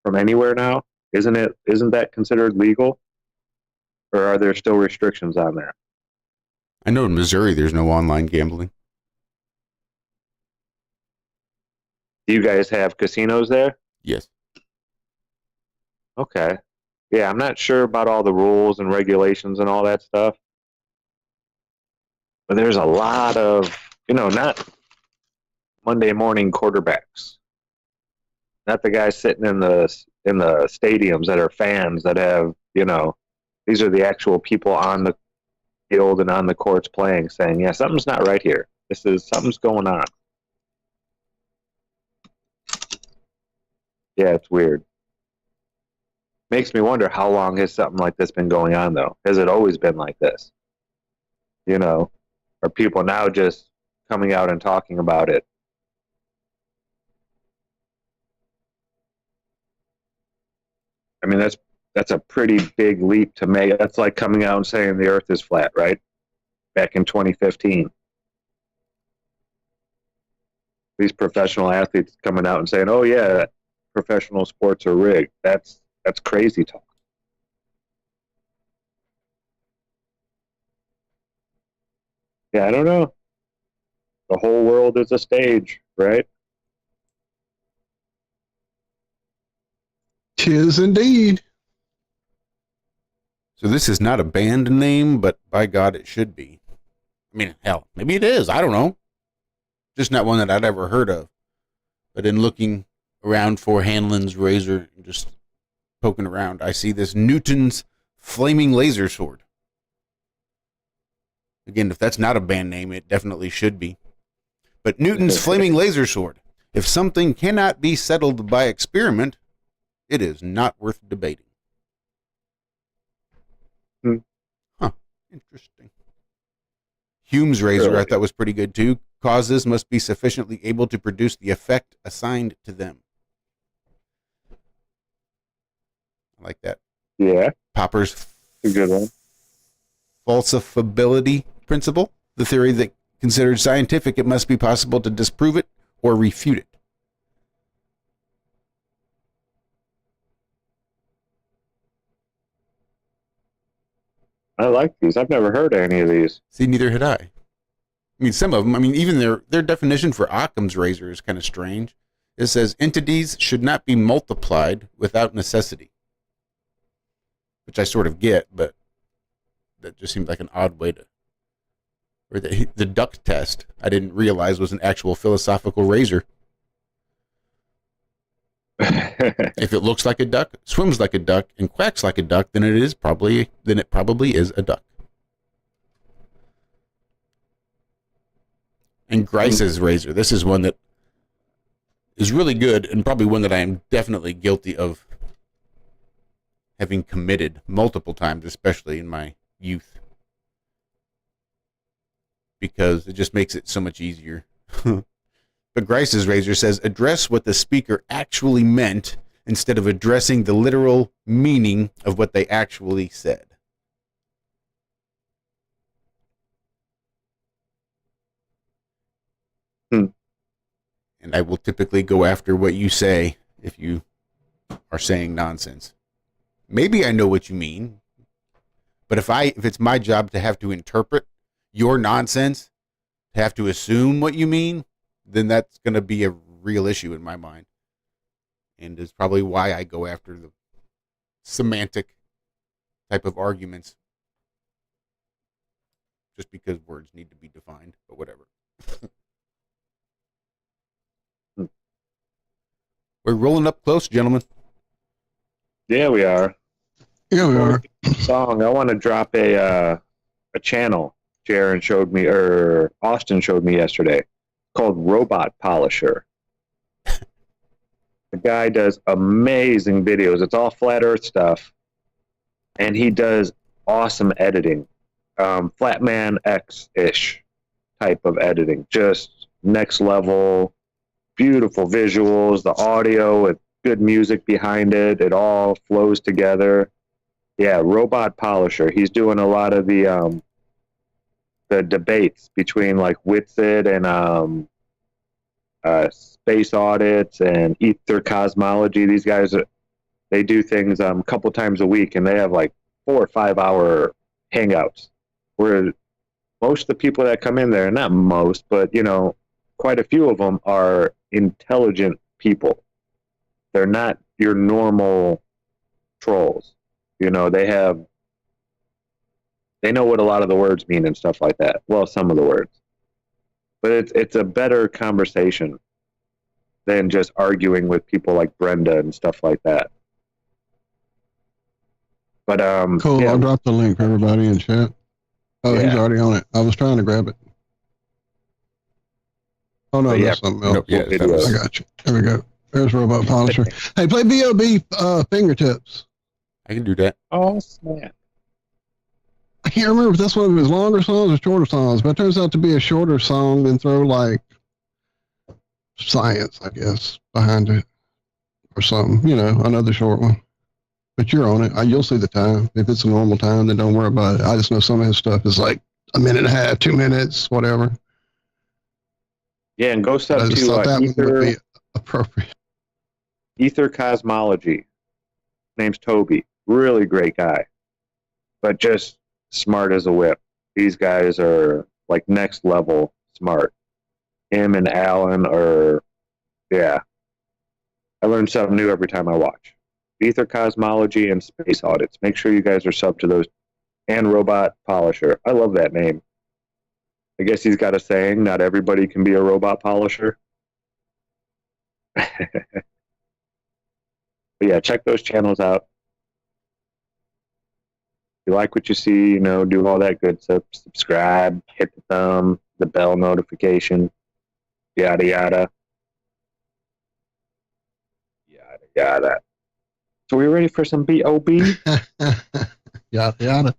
from anywhere now? Isn't that considered legal? Or are there still restrictions on that? I know in Missouri there's no online gambling. Do you guys have casinos there? Yes. Okay. Yeah, I'm not sure about all the rules and regulations and all that stuff. But there's a lot of, not Monday morning quarterbacks. Not the guys sitting in the stadiums that are fans that have, these are the actual people on the field and on the courts playing, saying, yeah, something's not right here. Something's going on. Yeah, it's weird. Makes me wonder, how long has something like this been going on, though? Has it always been like this? Are people now just coming out and talking about it? I mean, that's a pretty big leap to make. That's like coming out and saying the earth is flat, right? Back in 2015. These professional athletes coming out and saying, oh, yeah, professional sports are rigged. That's crazy talk. Yeah, I don't know. The whole world is a stage, right? Tis indeed. So this is not a band name, but by God, it should be. I mean, hell, maybe it is. I don't know. Just not one that I'd ever heard of. But in looking around for Hanlon's razor and just poking around, I see this Newton's Flaming Laser Sword. Again, if that's not a band name, it definitely should be. But Newton's Flaming Laser Sword. If something cannot be settled by experiment, it is not worth debating. Huh. Interesting. Hume's razor, I thought, was pretty good too. Causes must be sufficiently able to produce the effect assigned to them. I like that. Yeah. Popper's a good one. Falsifiability principle. The theory that considered scientific, it must be possible to disprove it or refute it. I like these. I've never heard of any of these. See, neither had I. I mean, some of them, even their definition for Occam's razor is kind of strange. It says entities should not be multiplied without necessity, which I sort of get, but that just seemed like an odd way to. Or the duck test, I didn't realize was an actual philosophical razor. If it looks like a duck, swims like a duck, and quacks like a duck, then it probably is a duck. And Grice's razor. This is one that is really good, and probably one that I am definitely guilty of having committed multiple times, especially in my youth, because it just makes it so much easier. But Grice's razor says, address what the speaker actually meant instead of addressing the literal meaning of what they actually said. And I will typically go after what you say if you are saying nonsense. Maybe I know what you mean, but if it's my job to have to interpret your nonsense, to have to assume what you mean, then that's going to be a real issue in my mind. And is probably why I go after the semantic type of arguments. Just because words need to be defined, but whatever. We're rolling up close, gentlemen. Yeah, we are. Yeah, we are. Song. I want to drop a channel Austin showed me yesterday, called Robot Polisher. The guy does amazing videos. It's all flat earth stuff. And he does awesome editing. Flatman X-ish type of editing. Just next level, beautiful visuals, the audio with good music behind it. It all flows together. Yeah, Robot Polisher. He's doing a lot of the debates between like Witsit and Space Audits and Ether Cosmology. These guys, they do things a couple times a week, and they have like 4 or 5 hour hangouts where most of the people that come in there, not most, but quite a few of them are intelligent people. They're not your normal trolls. They know what a lot of the words mean and stuff like that. Well, some of the words. But it's a better conversation than just arguing with people like Brenda and stuff like that. But cool. yeah. I'll drop the link for everybody in chat. Oh, yeah. He's already on it. I was trying to grab it. Oh no, that's something else. Nope, yeah, I got you. There we go. There's Robot Polisher. Hey, play B.O.B. Fingertips. I can do that. Oh snap! I can't remember if that's one of his longer songs or shorter songs, but it turns out to be a shorter song. Then throw like science, I guess, behind it or something. Another short one. But you're on it. You'll see the time. If it's a normal time, then don't worry about it. I just know some of his stuff is like a minute and a half, 2 minutes, whatever. Yeah, and go sub to that Ether, would be appropriate. Ether Cosmology. Name's Toby. Really great guy, but just smart as a whip. These guys are like next level smart. Him and Alan are, yeah. I learn something new every time I watch. Ether Cosmology and Space Audits. Make sure you guys are sub to those. And Robot Polisher. I love that name. I guess he's got a saying, not everybody can be a robot polisher. But yeah, check those channels out. If you like what you see, do all that good stuff. Subscribe, hit the thumb, the bell notification, yada, yada. Yada, yada. So we ready for some B.O.B.? Yada, yada.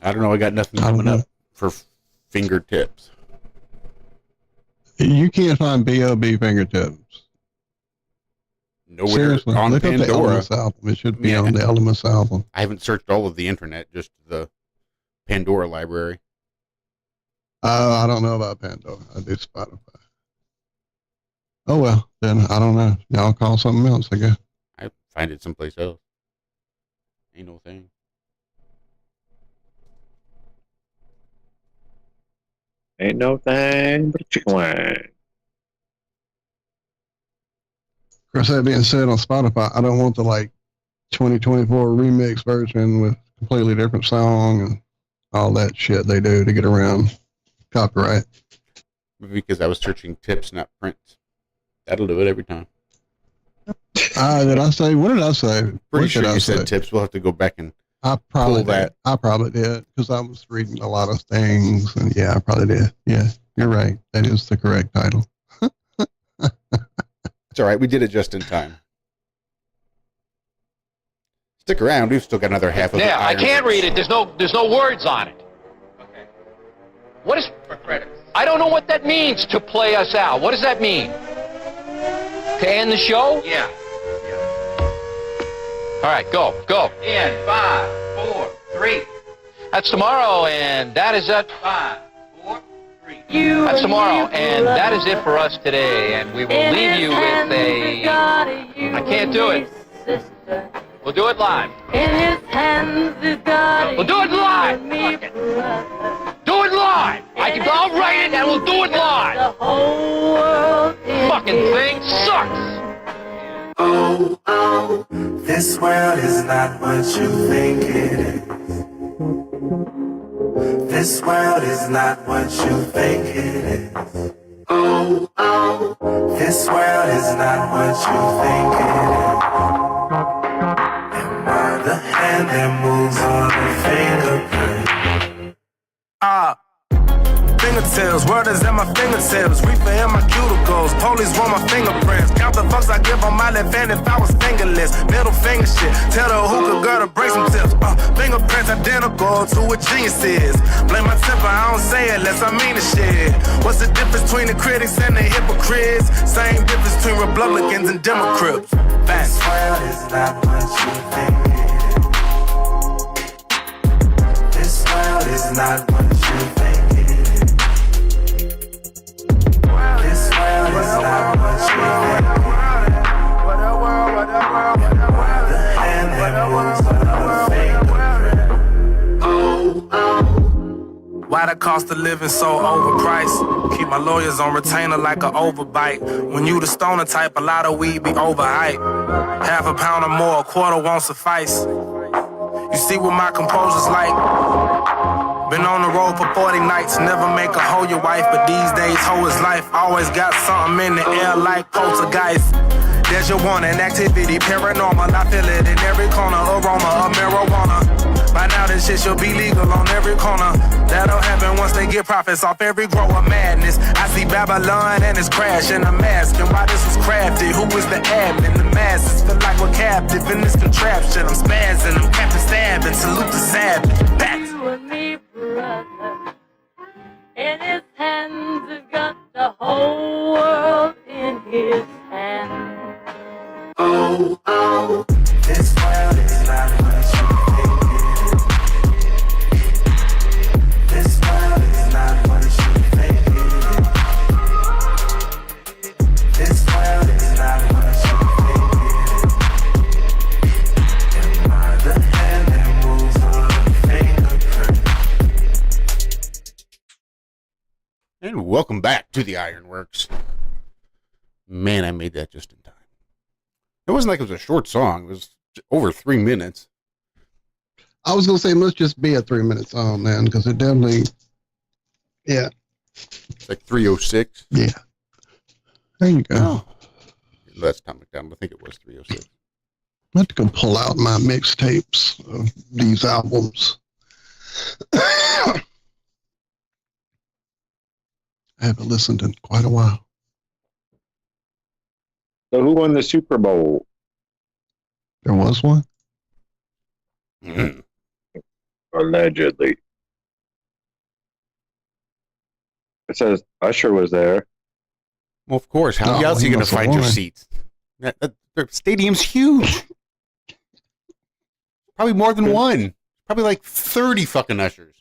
I don't know. I got nothing coming up for fingertips. You can't find B.O.B. Fingertips. Nowhere. Seriously, on look Pandora. Up the Elements album. It should be on the Elements album. I haven't searched all of the internet, just the Pandora library. I don't know about Pandora. I do Spotify. Oh well, then I don't know. Y'all call something else, I guess. I find it someplace else. Ain't no thing. Ain't no thing but a chicken wing. Of course, that being said, on Spotify, I don't want the 2024 remix version with completely different song and all that shit they do to get around copyright. Because I was searching tips, not prints. That'll do it every time. Did I say? What did I say? Pretty sure you said tips. We'll have to go back and I probably pull that. I probably did because I was reading a lot of things, and yeah, I probably did. Yeah, you're right. That is the correct title. It's all right. We did it just in time. Stick around. We've still got another half of it. Yeah, I can't read it. There's no words on it. Okay. What is for credits? I don't know what that means to play us out. What does that mean? To end the show? Yeah. All right, go. In 5, 4, 3. That's tomorrow, and that is it. 5, 4, 3. That's tomorrow, and that is it for us today. And we will leave you with a. I can't do it. We'll do it live. In his hands is God. We'll do it live. Do it live. I'll write it and we'll do it live. The whole world fucking thing sucks. Oh, this world is not what you think it is. This world is not what you think it is. Oh, this world is not what you think it is. The hand that moves on the fingerprint. Fingertips, word is at my fingertips. Reaper in my cuticles, police want my fingerprints. Count the fucks I give on my left hand if I was fingerless. Middle finger shit, tell the hookah girl to break some tips. Fingerprints identical to what genius is. Blame my temper, I don't say it unless I mean the shit. What's the difference between the critics and the hypocrites? Same difference between Republicans and Democrats. Facts. This world is not what you think it is. This world is not what you think it is. This world is not what you think it is. The hand that moves on the fingerprint. Oh. Why the cost of living so overpriced? Keep my lawyers on retainer like an overbite. When you the stoner type, a lot of weed be overhyped. Half a pound or more, a quarter won't suffice. You see what my composure's like? Been on the road for 40 nights, never make a hoe your wife, but these days hoe is life. Always got something in the air like poltergeist. There's your one, an activity, paranormal. I feel it in every corner, aroma of marijuana. By now this shit should be legal on every corner. That'll happen once they get profits off every grow of madness. I see Babylon and it's crashing. I'm asking why this was crafted. Who was the admin? The masses feel like we're captive in this contraption. I'm spazzing, I'm capping, stabbing. Salute the savage. Back. You and me, brother. In his hands, he's got the whole world in his hands. Oh, this world is not what you think it is. This world is not what you think it is. This world is not what you think it is. Am I the hand that moves on the fingerprint? And welcome back to the IRONWORX. Man, I made that just in time. It wasn't like it was a short song. It was over 3 minutes. I was going to say, let's just be a 3-minute song, man, because it definitely, yeah. It's like 3:06. Yeah. There you go. Oh. That's Atomic Down, but I think it was 3:06. I have to go pull out my mixtapes of these albums. I haven't listened in quite a while. So who won the Super Bowl? There was one? Allegedly. It says Usher was there. Well, of course. How else are you going to find your seats? The stadium's huge. Probably more than one. Probably like 30 fucking Ushers.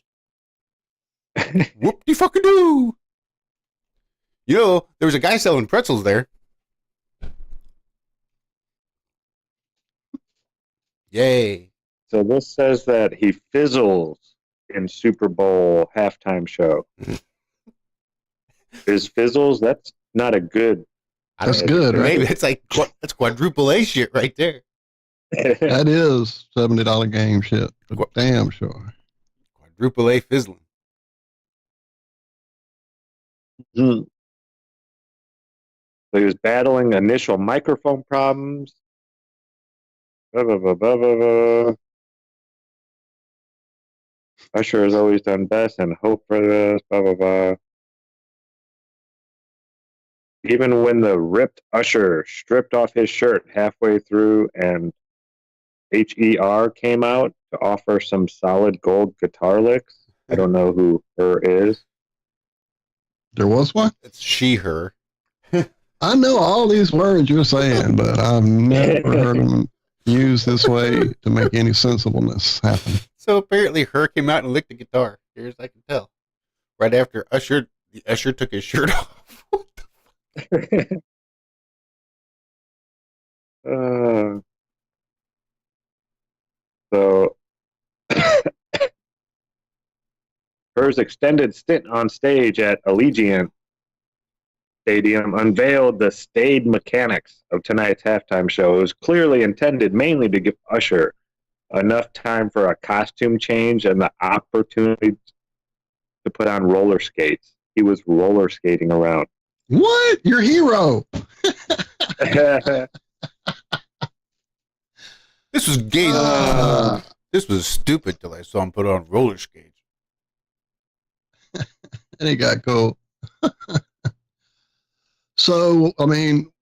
Whoop-de-fucking-doo. You know, there was a guy selling pretzels there. Yay. So this says that he fizzles in Super Bowl halftime show. Is fizzles? That's not a good. That's good, right? Maybe it's like that's quadruple A shit right there. That is $70 game shit. Damn sure. Quadruple A fizzling. So he was battling initial microphone problems. Blah, blah, blah, blah, blah, blah. Usher has always done best and hope for this. Blah blah blah. Even when the ripped Usher stripped off his shirt halfway through and HER came out to offer some solid gold guitar licks. I don't know who her is. There was one? It's she, her. I know all these words you're saying, but I've never heard them used this way to make any sensibleness happen. So apparently her came out and licked the guitar. Here as I can tell. Right after Usher took his shirt off. What the fuck? So Her's extended stint on stage at Allegiant Stadium unveiled the staid mechanics of tonight's halftime show. It was clearly intended mainly to give Usher enough time for a costume change and the opportunity to put on roller skates. He was roller skating around. What? Your hero. This was gay. This was stupid till I saw him put on roller skates. And he got cool. So, I mean,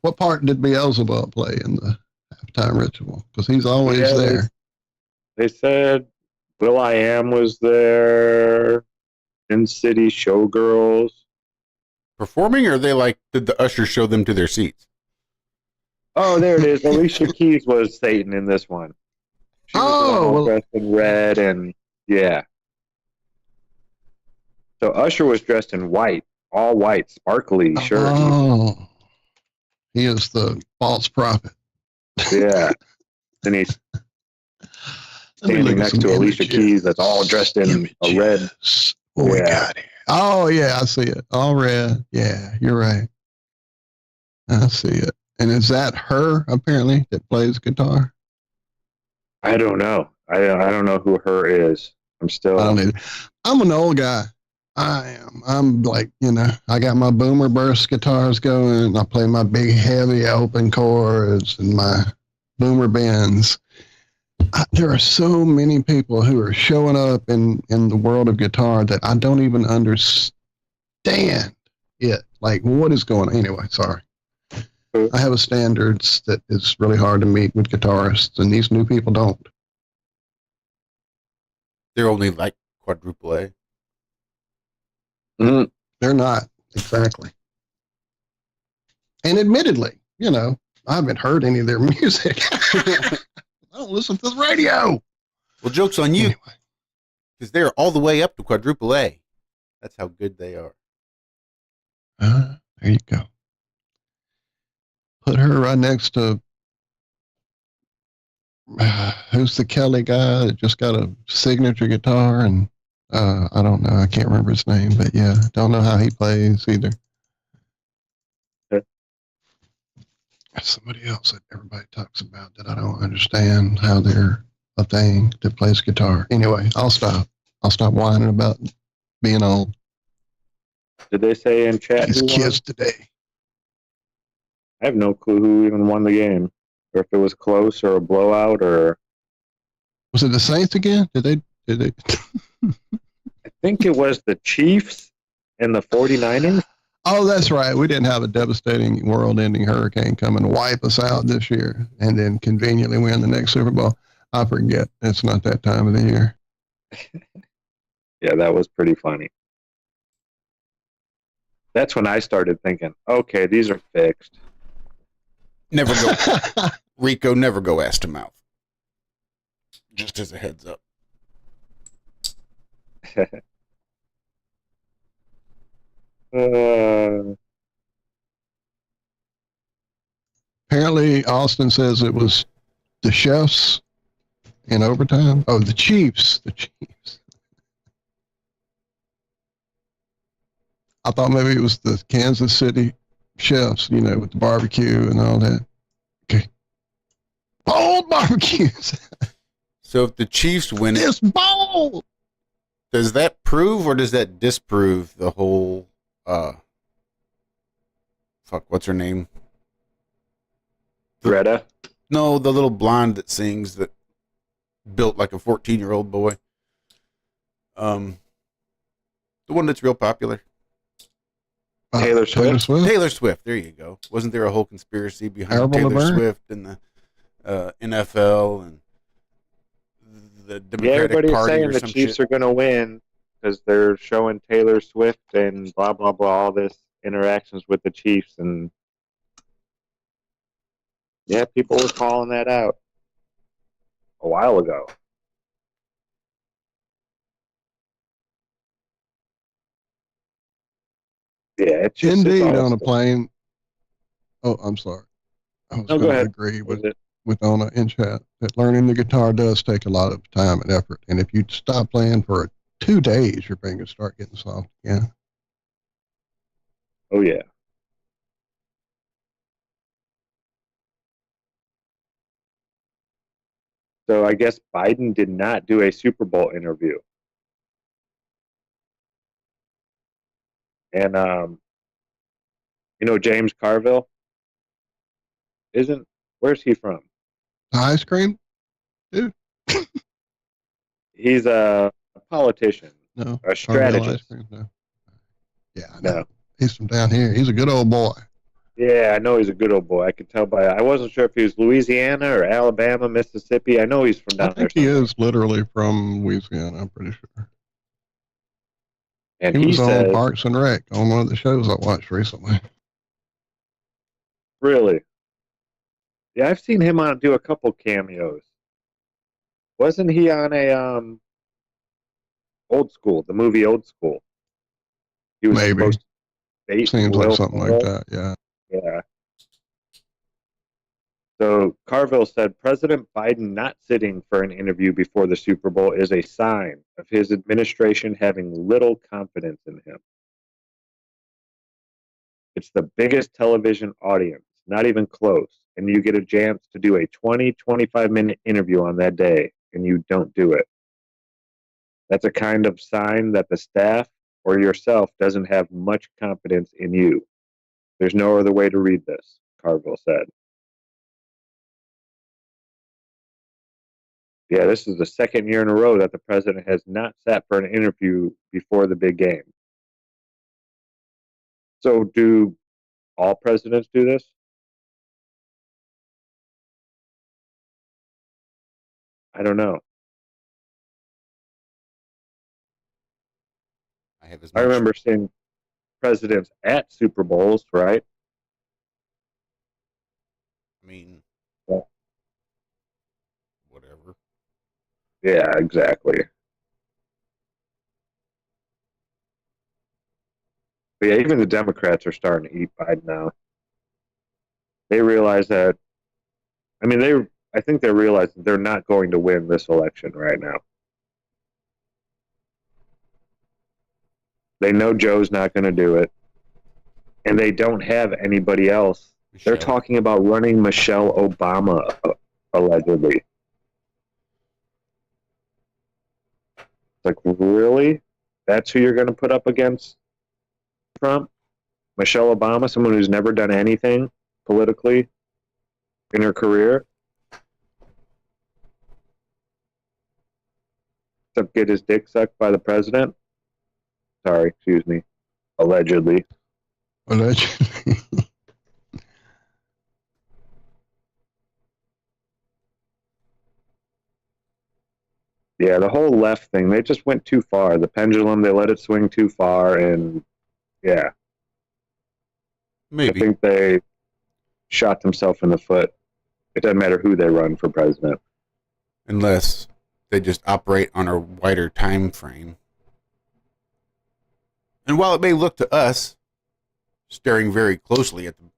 what part did Beelzebub play in the halftime ritual? Because he's always there. They said Will.i.am was there. In City Showgirls. Performing, or did the usher show them to their seats? Oh, there it is. Alicia Keys was Satan in this one. She was dressed in red and yeah. So Usher was dressed in white, all white, sparkly shirt. Oh, he is the false prophet. Yeah, and he's standing next to Alicia Keys, that's all dressed in a red. What we got here? Oh yeah, I see it. All red. Yeah, you're right. I see it. And is that her apparently that plays guitar? I don't know. I don't know who her is. I don't either. I'm an old guy. I am. I'm like, I got my boomer burst guitars going. I play my big heavy open chords and my boomer bends. There are so many people who are showing up in the world of guitar that I don't even understand it. Like, what is going on? Anyway, sorry. I have a standards that is really hard to meet with guitarists, and these new people don't. They're only like quadruple A. Mm-hmm. They're not, exactly. And admittedly, I haven't heard any of their music. I don't listen to the radio. Well, joke's on you. Because they're all the way up to quadruple A. That's how good they are. There you go. Put her right next to who's the Kelly guy that just got a signature guitar, and I don't know, I can't remember his name, but yeah, don't know how he plays either. Somebody else that everybody talks about that I don't understand how they're a thing that plays guitar. Anyway, I'll stop whining about being old. Did they say in chat these kids today? I have no clue who even won the game, or if it was close or a blowout, or was it the Saints again? Did they? I think it was the Chiefs and the 49ers. Oh, that's right. We didn't have a devastating world-ending hurricane come and wipe us out this year, and then conveniently win the next Super Bowl. I forget. It's not that time of the year. Yeah, that was pretty funny. That's when I started thinking, okay, these are fixed. Never go, Rico, never go ass to mouth. Just as a heads up. Apparently, Austin says it was the chefs in overtime. Oh, the Chiefs. The Chiefs. I thought maybe it was the Kansas City chefs, you know, with the barbecue and all that. Okay. Bold barbecues. So if the Chiefs win it's bold. Does that prove or does that disprove the whole what's her name? Greta? No, the little blonde that sings that built like a 14-year-old boy. The one that's real popular. Taylor Swift? Taylor Swift. There you go. Wasn't there a whole conspiracy behind Taylor Swift and the NFL and the Democratic everybody's Party saying or the some Chiefs shit? are going to win because they're showing Taylor Swift and blah, blah, blah, all this interactions with the Chiefs. And yeah, people were calling that out a while ago. Yeah, it's just Indeed, it's on a plane. Oh, I'm sorry. I was No, go going to ahead. agree with Ona in chat that learning the guitar does take a lot of time and effort. And if you stop playing for 2 days, your fingers start getting soft again. Oh, yeah. So I guess Biden did not do a Super Bowl interview. And, you know, James Carville where's he from? Ice cream? Dude. He's a politician. No. A strategist. No. Yeah, I know. He's from down here. He's a good old boy. Yeah, I know he's a good old boy. I could tell by. I wasn't sure if he was Louisiana or Alabama, Mississippi. I know he's from down there. I think he is literally from Louisiana, I'm pretty sure. And he was says, on Parks and Rec on one of the shows I watched recently. Really? Yeah, I've seen him do a couple cameos. Wasn't he on a Old School, the movie Old School? He was Maybe. supposed to date Seems Will like something Ferrell. like that, yeah. Yeah. So Carville said President Biden not sitting for an interview before the Super Bowl is a sign of his administration having little confidence in him. It's the biggest television audience, not even close, and you get a chance to do a 20, 25-minute interview on that day, and you don't do it. That's a kind of sign that the staff or yourself doesn't have much confidence in you. There's no other way to read this, Carville said. Yeah, this is the second year in a row that the president has not sat for an interview before the big game. So do all presidents do this? I don't know. I remember seeing presidents at Super Bowls, right? I mean, whatever. Yeah, exactly. But yeah, even the Democrats are starting to eat Biden now. They realize that, I think they realize that they're not going to win this election right now. They know Joe's not going to do it. And they don't have anybody else. They're talking about running Michelle Obama, allegedly. It's like, really? That's who you're going to put up against Trump? Michelle Obama, someone who's never done anything politically in her career? Except get his dick sucked by the president? Sorry, excuse me. Allegedly. Allegedly. Yeah, the whole left thing, they just went too far. The pendulum, they let it swing too far, and yeah. Maybe. I think they shot themselves in the foot. It doesn't matter who they run for president. Unless they just operate on a wider time frame. And while it may look to us, staring very closely at the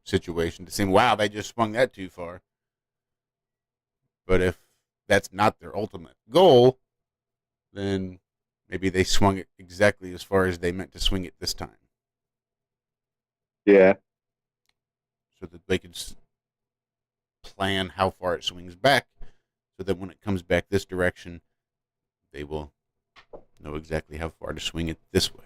situation, to seem, wow, they just swung that too far. But if that's not their ultimate goal, then maybe they swung it exactly as far as they meant to swing it this time. Yeah. So that they could plan how far it swings back, so that when it comes back this direction, they will know exactly how far to swing it this way.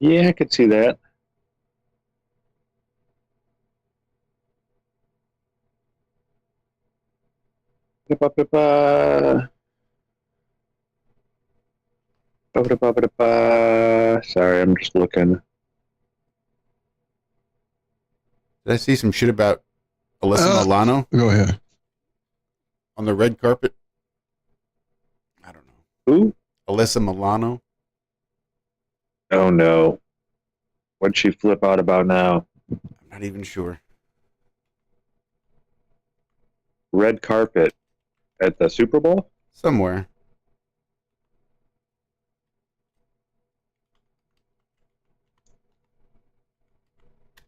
Yeah, I could see that. Sorry, I'm just looking. Did I see some shit about Alyssa Milano? Go ahead. On the red carpet? I don't know. Who? Alyssa Milano. Oh no. What'd she flip out about now? I'm not even sure. Red carpet at the Super Bowl? Somewhere.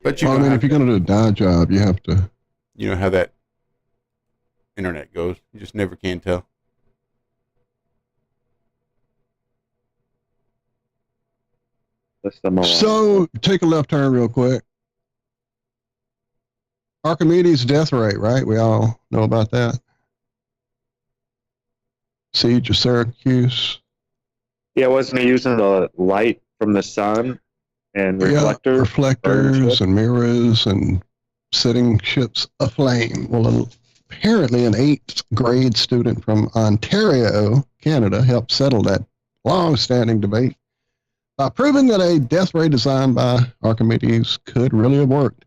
But you Well, I mean, if you're going to do a dye job, you have to. You know how that internet goes. You just never can tell. So, take a left turn real quick. Archimedes' death rate, right? We all know about that. Siege of Syracuse. Yeah, wasn't he using the light from the sun and reflectors? Yeah, reflectors and mirrors and setting ships aflame. Well, apparently an 8th grade student from Ontario, Canada, helped settle that long-standing debate by proving that a death ray designed by Archimedes could really have worked.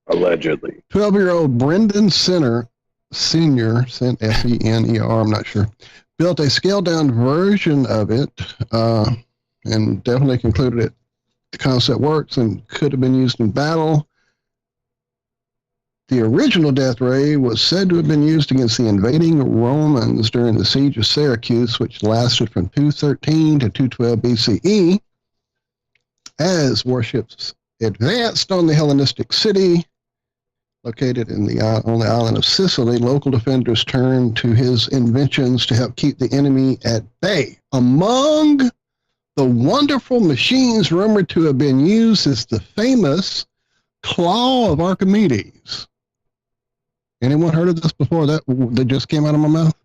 Allegedly. 12-year-old Brendan Senior, Sener, I'm not sure, built a scaled-down version of it and definitely concluded that the concept works and could have been used in battle. The original death ray was said to have been used against the invading Romans during the siege of Syracuse, which lasted from 213 to 212 BCE. As warships advanced on the Hellenistic city, located on the island of Sicily, local defenders turned to his inventions to help keep the enemy at bay. Among the wonderful machines rumored to have been used is the famous Claw of Archimedes. Anyone heard of this before? That just came out of my mouth?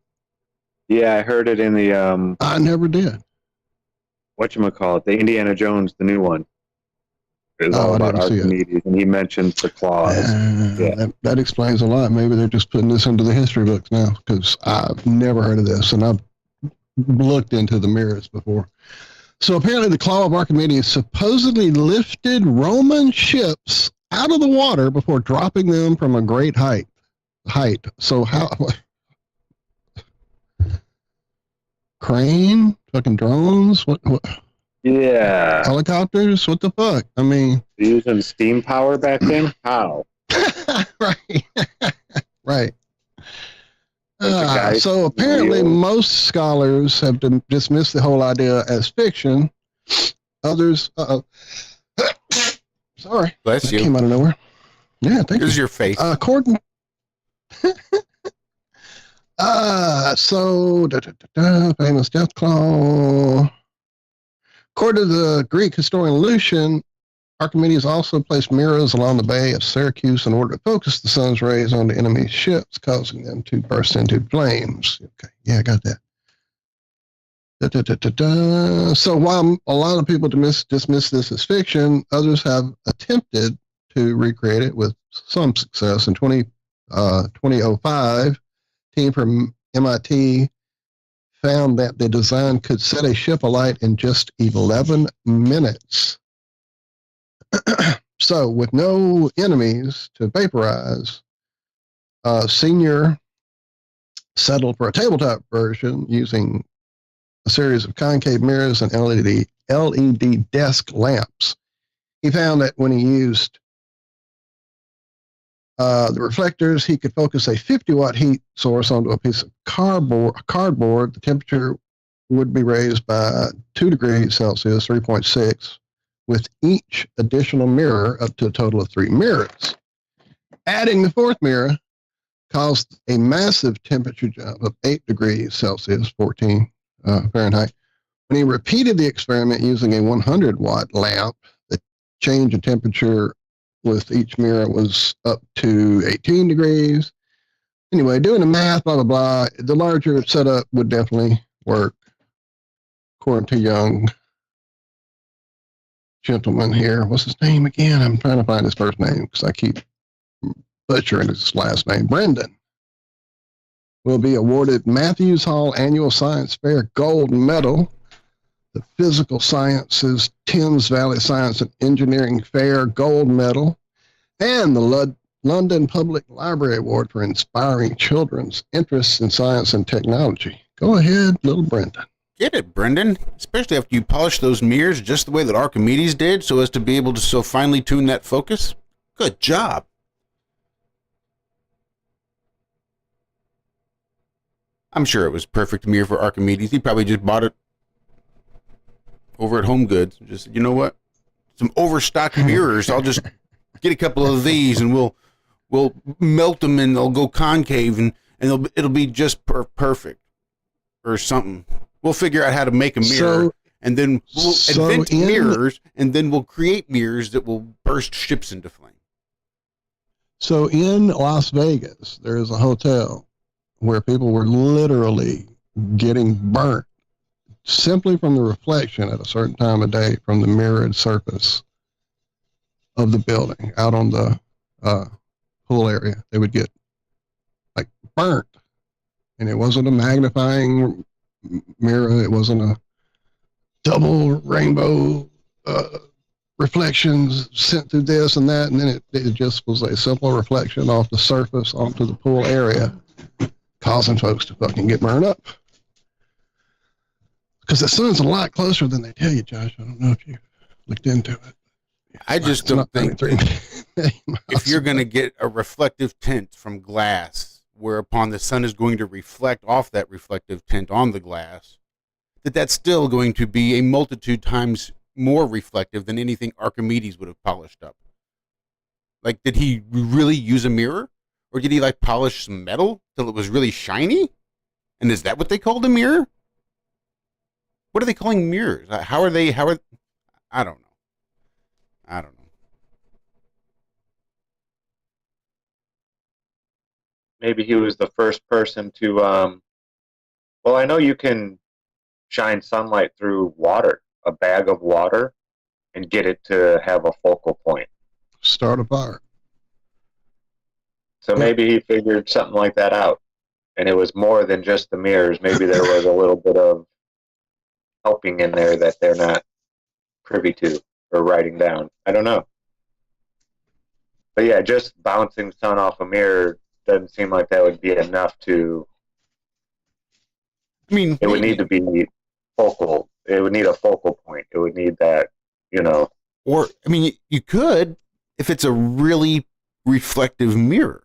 Yeah, I heard it in the I never did. Whatchamacallit, the Indiana Jones, the new one. It was all about Archimedes, and he mentions the claws. That explains a lot. Maybe they're just putting this into the history books now, because I've never heard of this, and I've looked into the mirrors before. So apparently the Claw of Archimedes supposedly lifted Roman ships out of the water before dropping them from a great height. So how? Crane? Fucking drones? What? Yeah. Helicopters? What the fuck? I mean, using steam power back then? How? Right. So apparently most scholars have dismissed the whole idea as fiction. Others, sorry. Bless you. Came out of nowhere. Yeah, thank you. Here's your face. According. Famous death claw. According to the Greek historian Lucian, Archimedes also placed mirrors along the bay of Syracuse in order to focus the sun's rays on the enemy ships, causing them to burst into flames. Okay, yeah, I got that. So while a lot of people dismiss this as fiction, others have attempted to recreate it with some success. In 2005, a team from MIT found that the design could set a ship alight in just 11 minutes. So with no enemies to vaporize, Senior settled for a tabletop version using a series of concave mirrors and LED desk lamps. He found that when he used the reflectors, he could focus a 50-watt heat source onto a piece of cardboard. The temperature would be raised by 2 degrees Celsius, 3.6, with each additional mirror up to a total of 3 mirrors. Adding the 4th mirror caused a massive temperature jump of 8 degrees Celsius, 14 Fahrenheit. When he repeated the experiment using a 100-watt lamp, the change in temperature with each mirror was up to 18 degrees. Anyway, doing the math, blah, blah, blah, the larger setup would definitely work, according to young gentleman here. What's his name again? I'm trying to find his first name because I keep butchering his last name. Brendan will be awarded Matthews Hall Annual Science Fair Gold Medal, the Physical Sciences Thames Valley Science and Engineering Fair Gold Medal, and the London Public Library Award for inspiring children's interests in science and technology. Go ahead, little Brendan. Get it, Brendan. Especially after you polish those mirrors just the way that Archimedes did so as to be able to so finely tune that focus. Good job. I'm sure it was a perfect mirror for Archimedes. He probably just bought it over at Home Goods. Just, you know what? Some overstocked mirrors. I'll just get a couple of these and we'll melt them and they'll go concave and it'll be just perfect or something. We'll figure out how to make a mirror and then we'll invent mirrors and then we'll create mirrors that will burst ships into flame. So in Las Vegas, there is a hotel where people were literally getting burnt simply from the reflection at a certain time of day from the mirrored surface of the building out on the pool area. They would get like burnt, and it wasn't a magnifying mirror. It wasn't a double rainbow reflections sent through this and that, and then it just was a simple reflection off the surface onto the pool area, causing folks to fucking get burned up. Because the sun's a lot closer than they tell you, Josh. I don't know if you looked into it. I just don't think if you're going to get a reflective tint from glass, whereupon the sun is going to reflect off that reflective tint on the glass, that's still going to be a multitude times more reflective than anything Archimedes would have polished up. Like, did he really use a mirror? Or did he, like, polish some metal till it was really shiny? And is that what they called a mirror? What are they calling mirrors? I don't know. Maybe he was the first person to, well, I know you can shine sunlight through water, a bag of water, and get it to have a focal point. Start a fire. So maybe he figured something like that out. And it was more than just the mirrors. Maybe there was a little bit of helping in there that they're not privy to or writing down. I don't know. But yeah, just bouncing sun off a mirror doesn't seem like that would be enough to... I mean, it would need to be focal. It would need a focal point. It would need that, you know. Or, I mean, you could, if it's a really reflective mirror.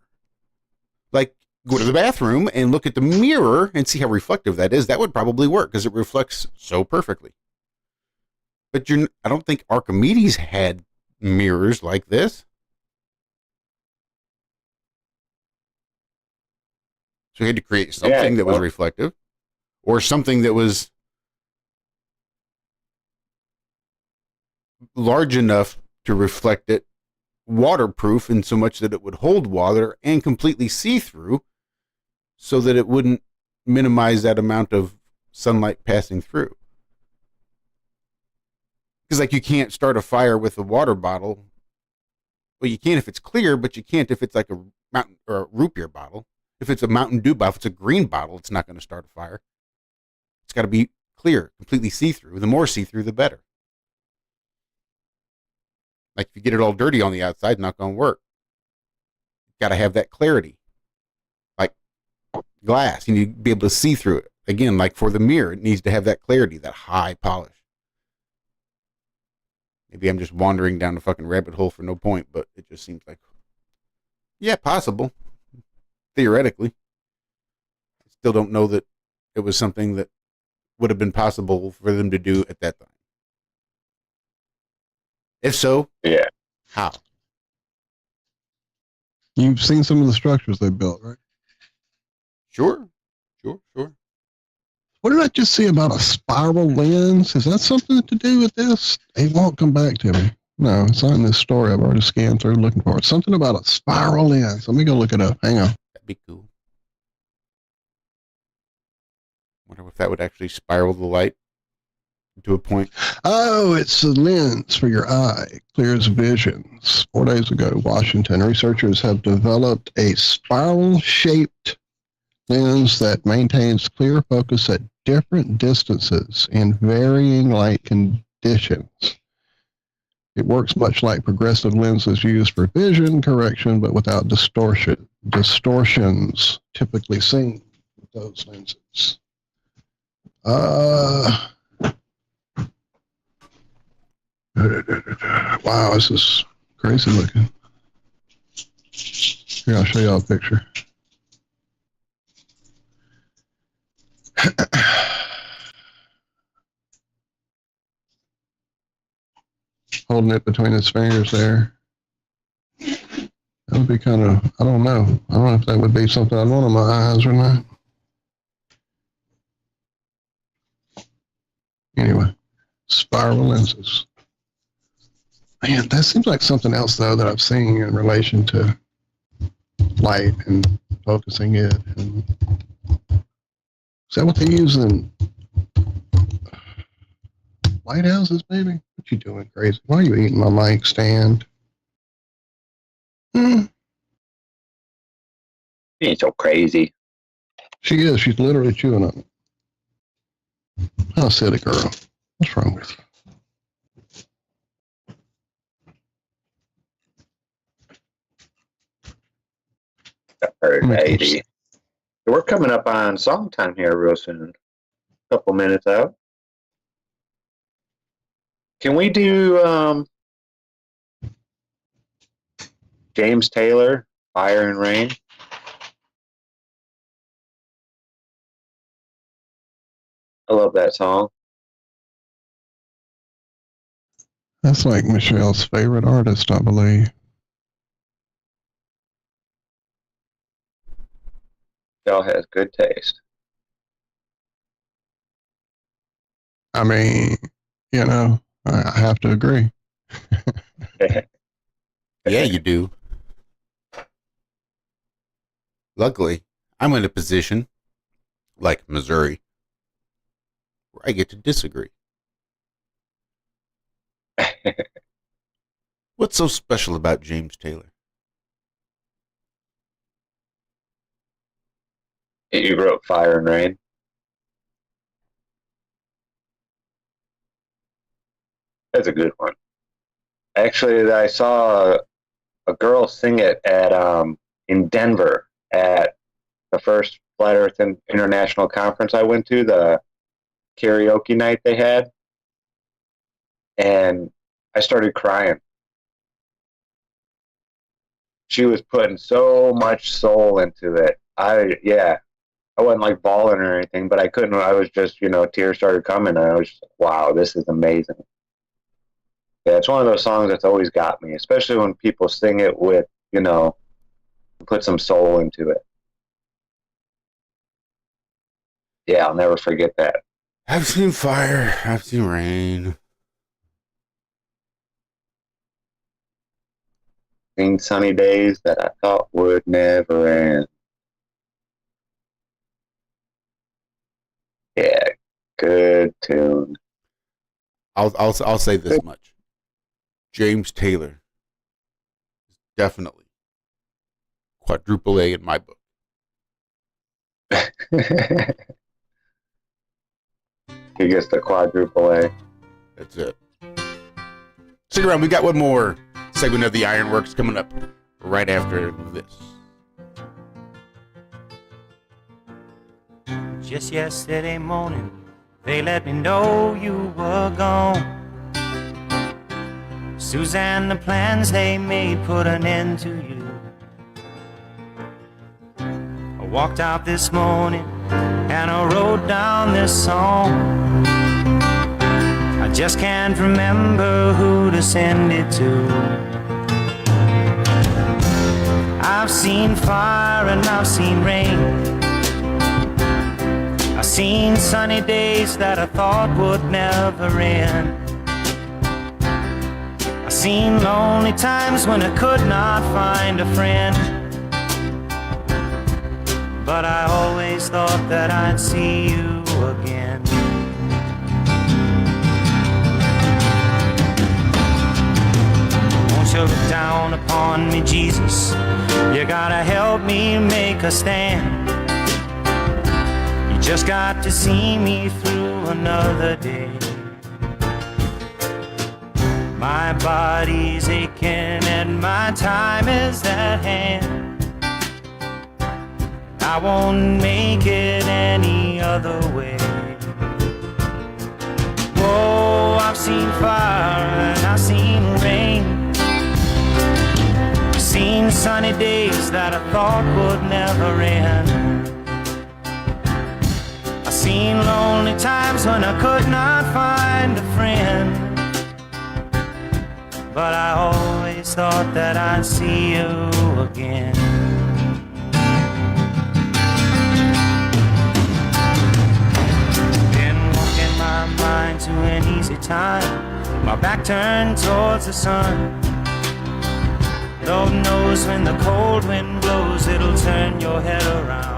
Like, go to the bathroom and look at the mirror and see how reflective that is. That would probably work because it reflects so perfectly. But I don't think Archimedes had mirrors like this. So he had to create something that was reflective, or something that was large enough to reflect it, waterproof in so much that it would hold water and completely see-through, so that it wouldn't minimize that amount of sunlight passing through. Because, like, you can't start a fire with a water bottle. Well, you can if it's clear, but you can't if it's like a mountain or a root beer bottle. If it's a Mountain Dew bottle, if it's a green bottle, it's not going to start a fire. It's got to be clear, completely see-through. The more see-through, the better. Like, if you get it all dirty on the outside, not going to work. Got to have that clarity. Like glass, you need to be able to see through it. Again, like for the mirror, it needs to have that clarity, that high polish. Maybe I'm just wandering down a fucking rabbit hole for no point, but it just seems like, yeah, possible. Theoretically. I still don't know that it was something that would have been possible for them to do at that time. If so, yeah. How? You've seen some of the structures they built, right? Sure. What did I just see about a spiral lens? Is that something to do with this? It won't come back to me. No, it's not in this story. I've already scanned through looking for it. Something about a spiral lens. Let me go look it up. Hang on. That'd be cool. Wonder if that would actually spiral the light to a point. Oh, it's a lens for your eye. It clears visions. 4 days ago, Washington researchers have developed a spiral-shaped lens that maintains clear focus at different distances in varying light conditions. It works much like progressive lenses used for vision correction, but without distortions typically seen with those lenses. Wow, this is crazy looking. Here, I'll show y'all a picture. Holding it between his fingers there. That would be kind of, I don't know. I don't know if that would be something I'd want in my eyes or not. Anyway, spiral lenses. Man, that seems like something else, though, that I've seen in relation to light and focusing it. And is that what they use in lighthouses, maybe? What you doing, crazy? Why are you eating my mic stand? You ain't so crazy. She is. She's literally chewing on it. How silly girl. What's wrong with you? Alrighty. We're coming up on song time here real soon. A couple minutes out. Can we do James Taylor, Fire and Rain? I love that song. That's like Michelle's favorite artist, I believe. Michelle has good taste. I mean, you know, I have to agree. Yeah, you do. Luckily, I'm in a position, like Missouri, where I get to disagree. What's so special about James Taylor? You wrote Fire and Rain. That's a good one. Actually, I saw a girl sing it at in Denver at the first Flat Earth International Conference I went to, the karaoke night they had. And I started crying. She was putting so much soul into it. I wasn't like bawling or anything, but I couldn't. I was just, tears started coming. And I was just, wow, this is amazing. Yeah, it's one of those songs that's always got me, especially when people sing it with, put some soul into it. Yeah, I'll never forget that. I've seen fire, I've seen rain. Seen sunny days that I thought would never end. Yeah, good tune. I'll say this much. James Taylor is definitely quadruple A in my book. He gets the quadruple A. That's it. Stick around. We got one more segment of the Ironworks coming up right after this. Just yesterday morning, they let me know you were gone. Suzanne, the plans they made put an end to you. I walked out this morning and I wrote down this song. I just can't remember who to send it to. I've seen fire and I've seen rain. Seen sunny days that I thought would never end. I seen lonely times when I could not find a friend. But I always thought that I'd see you again. Won't you look down upon me, Jesus? You gotta help me make a stand. Just got to see me through another day. My body's aching and my time is at hand. I won't make it any other way. Whoa, I've seen fire and I've seen rain. I've seen sunny days that I thought would never end. Seen lonely times when I could not find a friend. But I always thought that I'd see you again. Been walking my mind to an easy time, my back turned towards the sun. Lord knows when the cold wind blows, it'll turn your head around.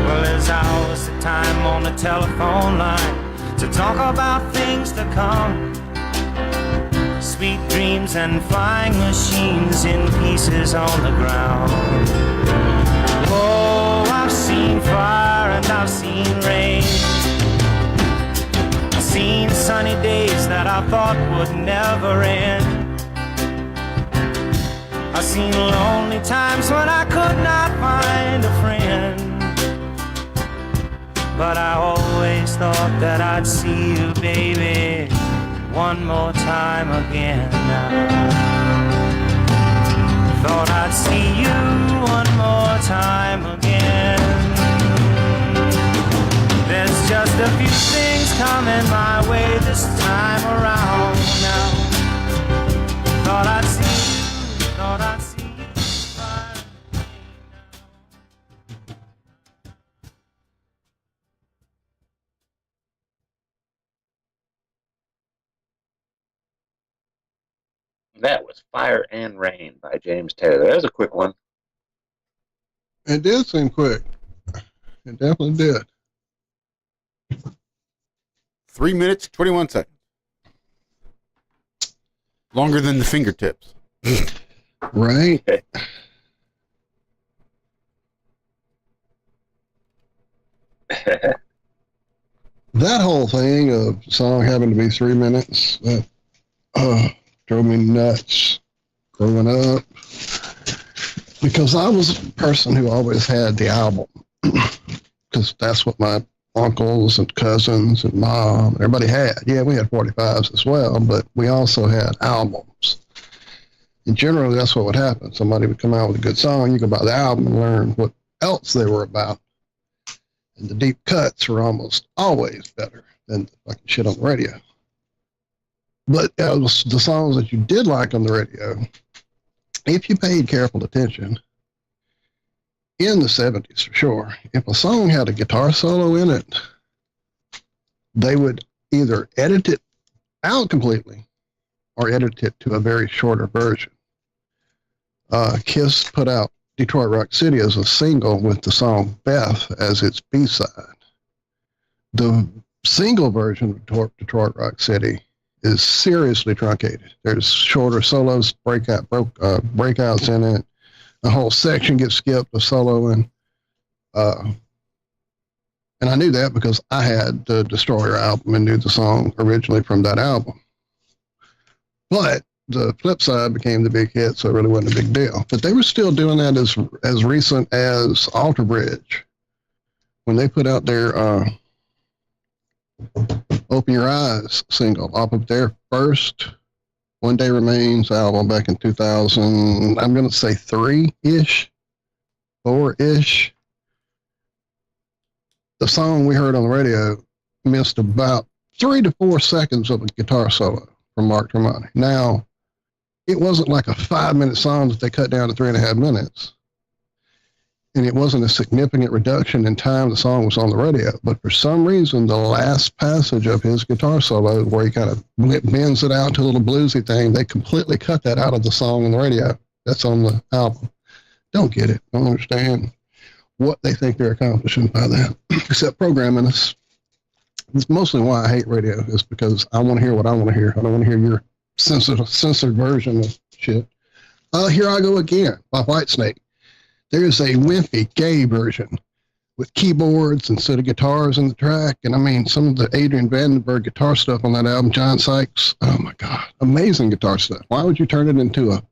Well, there's hours of time on the telephone line to talk about things to come. Sweet dreams and flying machines in pieces on the ground. Oh, I've seen fire and I've seen rain. I've seen sunny days that I thought would never end. I've seen lonely times when I could not find a friend. But I always thought that I'd see you, baby, one more time again now. Thought I'd see you one more time again. There's just a few things coming my way this time around now. Thought I'd see you, thought I'd see you. That was Fire and Rain by James Taylor. That was a quick one. It did seem quick. It definitely did. 3 minutes, 21 seconds. Longer than the fingertips. Right. Okay. That whole thing of the song having to be 3 minutes, that drove me nuts growing up, because I was a person who always had the album, because that's what my uncles and cousins and mom, everybody had. Yeah, we had 45s as well, but we also had albums. And generally, that's what would happen. Somebody would come out with a good song, you could buy the album and learn what else they were about. And the deep cuts were almost always better than the fucking shit on the radio. But the songs that you did like on the radio, if you paid careful attention, in the 70s for sure, if a song had a guitar solo in it, they would either edit it out completely or edit it to a very shorter version. Kiss put out Detroit Rock City as a single with the song Beth as its B-side. The single version of Detroit Rock City is seriously truncated. There's shorter solos, breakouts in it. The whole section gets skipped, the solo, and I knew that because I had the Destroyer album and knew the song originally from that album. But the flip side became the big hit, so it really wasn't a big deal. But they were still doing that as recent as Alter Bridge, when they put out their Open Your Eyes single off of their first One Day Remains album back in 2000, I'm going to say 3-ish, 4-ish. The song we heard on the radio missed about 3 to 4 seconds of a guitar solo from Mark Tremonti. Now, it wasn't like a 5-minute song that they cut down to 3.5 minutes. and it wasn't a significant reduction in time the song was on the radio. But for some reason, the last passage of his guitar solo, where he kind of bends it out to a little bluesy thing, they completely cut that out of the song on the radio. That's on the album. Don't get it. Don't understand what they think they're accomplishing by that, except programming us. It's mostly why I hate radio, is because I want to hear what I want to hear. I don't want to hear your censored version of shit. Here I Go Again by Whitesnake. There's a wimpy gay version with keyboards instead of guitars in the track. And I mean, some of the Adrian Vandenberg guitar stuff on that album, John Sykes, oh my God, amazing guitar stuff. Why would you turn it into a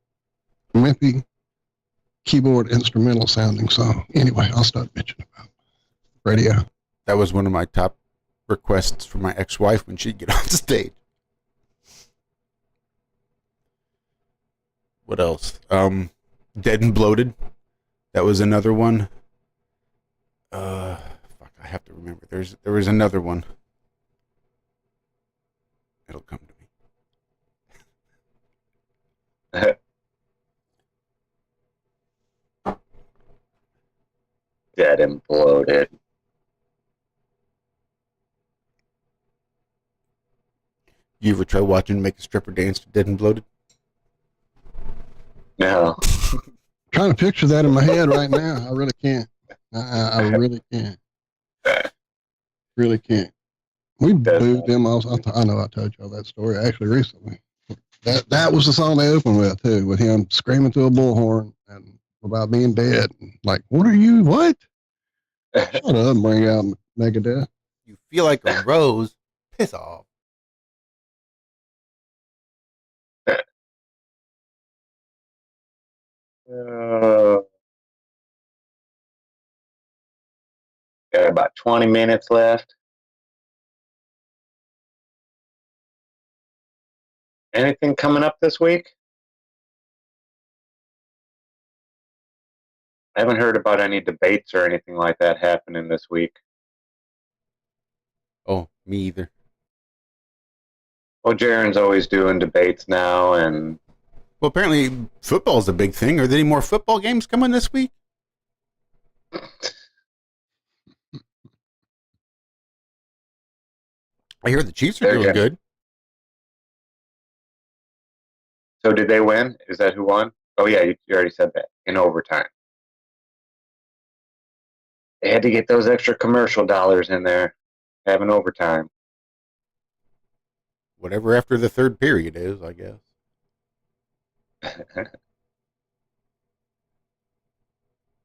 wimpy keyboard instrumental sounding song? Anyway, I'll stop bitching about radio. That was one of my top requests for my ex-wife when she'd get on stage. What else? Dead and Bloated. That was another one. Fuck, I have to remember. There was another one. It'll come to me. Dead and Bloated. You ever try watching Make a Stripper Dance to Dead and Bloated? No. Trying to picture that in my head right now. I really can't. I really can't. Really can't. We booed them. I know I told y'all that story actually recently. That was the song they opened with too, with him screaming through a bullhorn and about being dead. Like, what are you? What? Shut up and bring out Megadeth. You feel like a rose. Piss off. Got about 20 minutes left. Anything coming up this week? I haven't heard about any debates or anything like that happening this week. Oh, me either. Well, Jaron's always doing debates now, and well, apparently football's a big thing. Are there any more football games coming this week? I hear the Chiefs are doing good. So did they win? Is that who won? Oh, yeah, you already said that. In overtime. They had to get those extra commercial dollars in there, having overtime. Whatever after the third period is, I guess.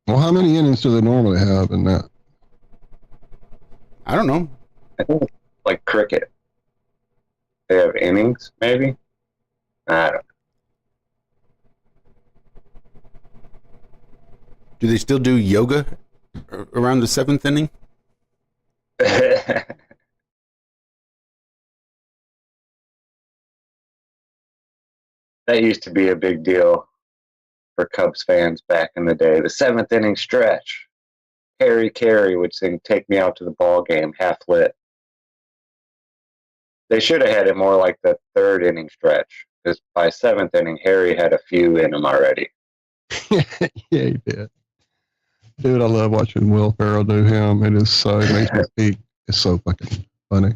Well, how many innings do they normally have in that? I don't know. I think it's like cricket. They have innings, maybe? I don't know. Do they still do yoga around the seventh inning? That used to be a big deal for Cubs fans back in the day. The seventh inning stretch. Harry Carey would sing "Take Me Out to the Ball Game," half lit. They should have had it more like the third inning stretch, because by seventh inning, Harry had a few in him already. Yeah, he did. Dude, I love watching Will Ferrell do him. It makes me speak. It's so fucking funny.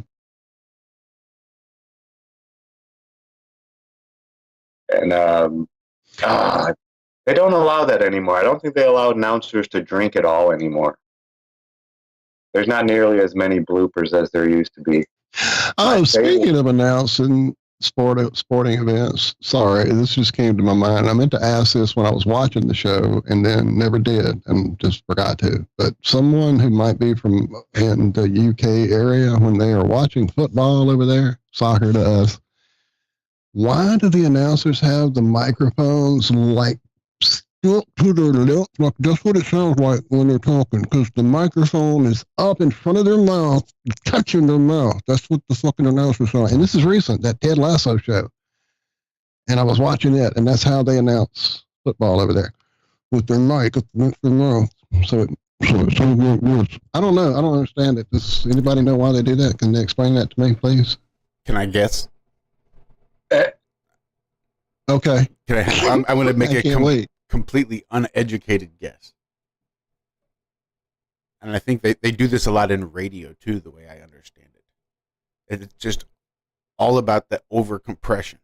And they don't allow that anymore. I don't think they allow announcers to drink at all anymore. There's not nearly as many bloopers as there used to be. Oh, speaking of announcing sporting events, sorry, this just came to my mind. I meant to ask this when I was watching the show and then never did and just forgot to. But someone who might be from in the UK area, when they are watching football over there, soccer to us, why do the announcers have the microphones like stuck to their lips? Like that's what it sounds like when they're talking, because the microphone is up in front of their mouth, touching their mouth. That's what the fucking announcers are. And this is recent, that Ted Lasso show. And I was watching it, and that's how they announce football over there, with their mic up against their mouth. So I don't know. I don't understand it. Does anybody know why they do that? Can they explain that to me, please? Can I guess? Okay. I'm going to make a completely uneducated guess. And I think they do this a lot in radio too, the way I understand it. It's just all about the over compression.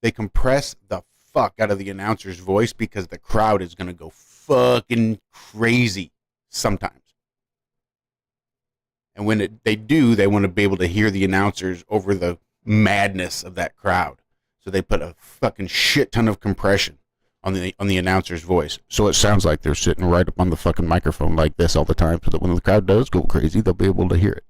They compress the fuck out of the announcer's voice because the crowd is going to go fucking crazy sometimes. And when they do, they want to be able to hear the announcers over the madness of that crowd. So they put a fucking shit ton of compression on the announcer's voice. So it sounds like they're sitting right up on the fucking microphone like this all the time, so that when the crowd does go crazy, they'll be able to hear it.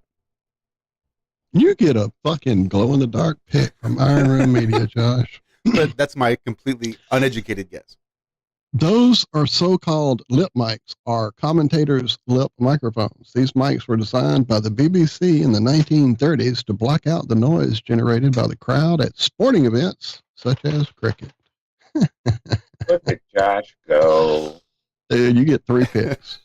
You get a fucking glow-in-the-dark pick from ironrealmmedia, Josh. But that's my completely uneducated guess. Those are so-called lip mics, or commentators' lip microphones. These mics were designed by the BBC in the 1930s to block out the noise generated by the crowd at sporting events such as cricket. Look at Josh go. Dude, you get 3 picks.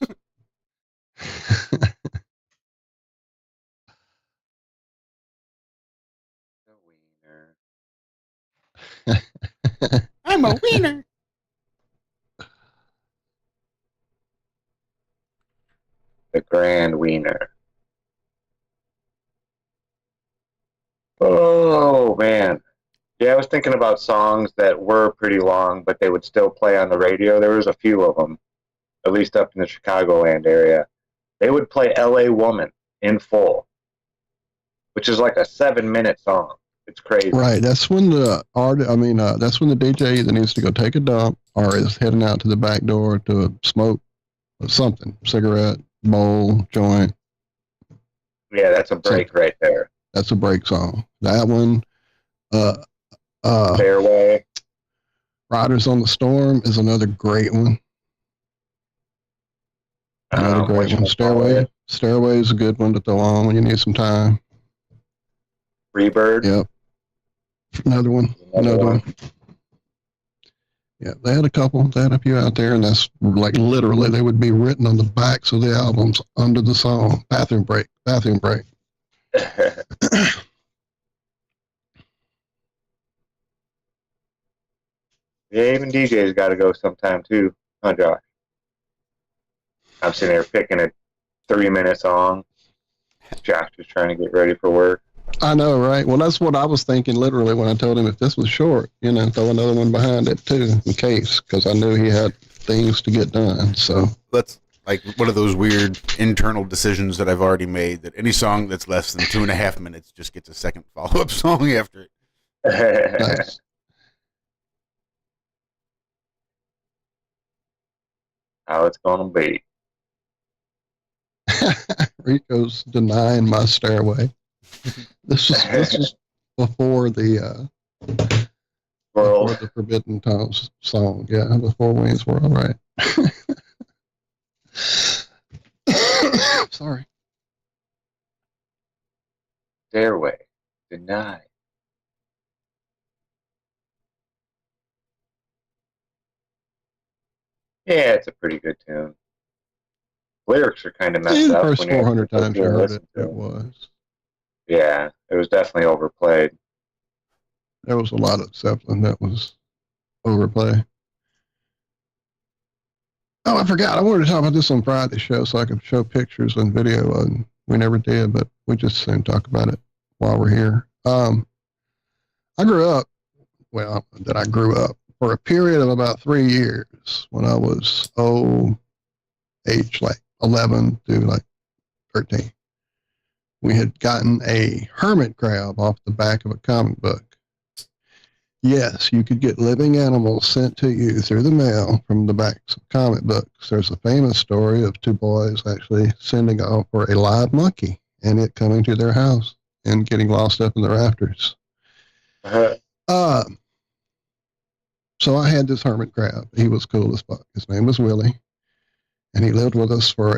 I'm a wiener. The Grand Wiener. Oh, man. Yeah, I was thinking about songs that were pretty long, but they would still play on the radio. There was a few of them, at least up in the Chicagoland area. They would play L.A. Woman in full, which is like a 7-minute song. It's crazy. Right. That's when the that's when the DJ either needs to go take a dump or is heading out to the back door to smoke something, cigarette, bowl, joint. Yeah, that's a break right there. That's a break song. That one, Fairway. Riders on the Storm is another great one. Another great one. Stairway is a good one to throw on when you need some time. Freebird. Yep. Another one. Yeah, they had a couple. They had a few out there, and that's like literally they would be written on the backs of the albums under the song. Bathroom break. Bathroom break. Yeah, even DJs got to go sometime too, huh, Josh? I'm sitting there picking a 3-minute song. Josh is trying to get ready for work. I know, right? Well, that's what I was thinking literally when I told him if this was short, throw another one behind it too, in case, because I knew he had things to get done. So that's like one of those weird internal decisions that I've already made, that any song that's less than 2.5 minutes just gets a second follow-up song after it. Nice. How it's gonna be. Rico's denying my stairway. This is before the Forbidden Tones song. Yeah, before Wayne's World, right? Sorry. Stairway. Denied. Yeah, it's a pretty good tune. Lyrics are kind of messed up. The first 400 times you heard it, it was. Yeah, it was definitely overplayed. There was a lot of Zeppelin that was overplayed. Oh, I forgot. I wanted to talk about this on Friday's show so I could show pictures and video, and we never did, but we just soon talk about it while we're here. I grew up for a period of about 3 years when I was, age like 11 to like 13. We had gotten a hermit crab off the back of a comic book. Yes, you could get living animals sent to you through the mail from the backs of comic books. There's a famous story of 2 boys actually sending off for a live monkey and it coming to their house and getting lost up in the rafters. So I had this hermit crab. He was cool as fuck. His name was Willie. And he lived with us for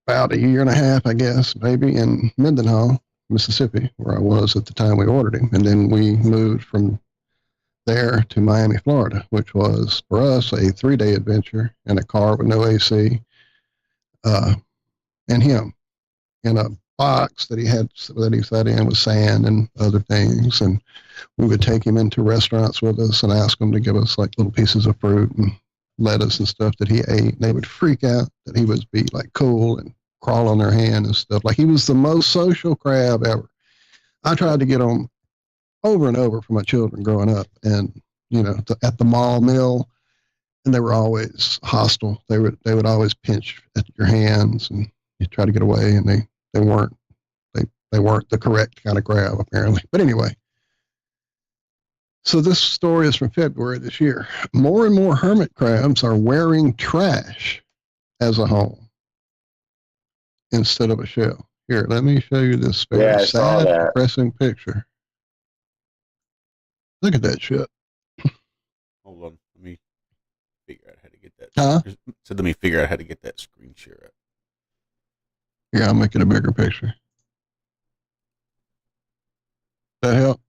about 1.5 years, I guess, maybe, in Mendenhall, Mississippi, where I was at the time we ordered him. And then we moved from there to Miami, Florida, which was, for us, a 3-day adventure in a car with no AC, and him in a box that he sat in with sand and other things. And we would take him into restaurants with us and ask him to give us like little pieces of fruit and lettuce and stuff that he ate. They would freak out that he would be like cool and crawl on their hand and stuff. Like he was the most social crab ever. I tried to get on over and over for my children growing up, and at the mall mill, and they were always hostile. They would always pinch at your hands, and you try to get away, and they weren't the correct kind of crab apparently. But anyway, so this story is from February this year. More and more hermit crabs are wearing trash as a home instead of a shell. Here, let me show you this very sad, depressing picture. Look at that shit. Hold on. Let me figure out how to get that. Huh? So let me figure out how to get that screen share up. Yeah, I'll make it a bigger picture. That help?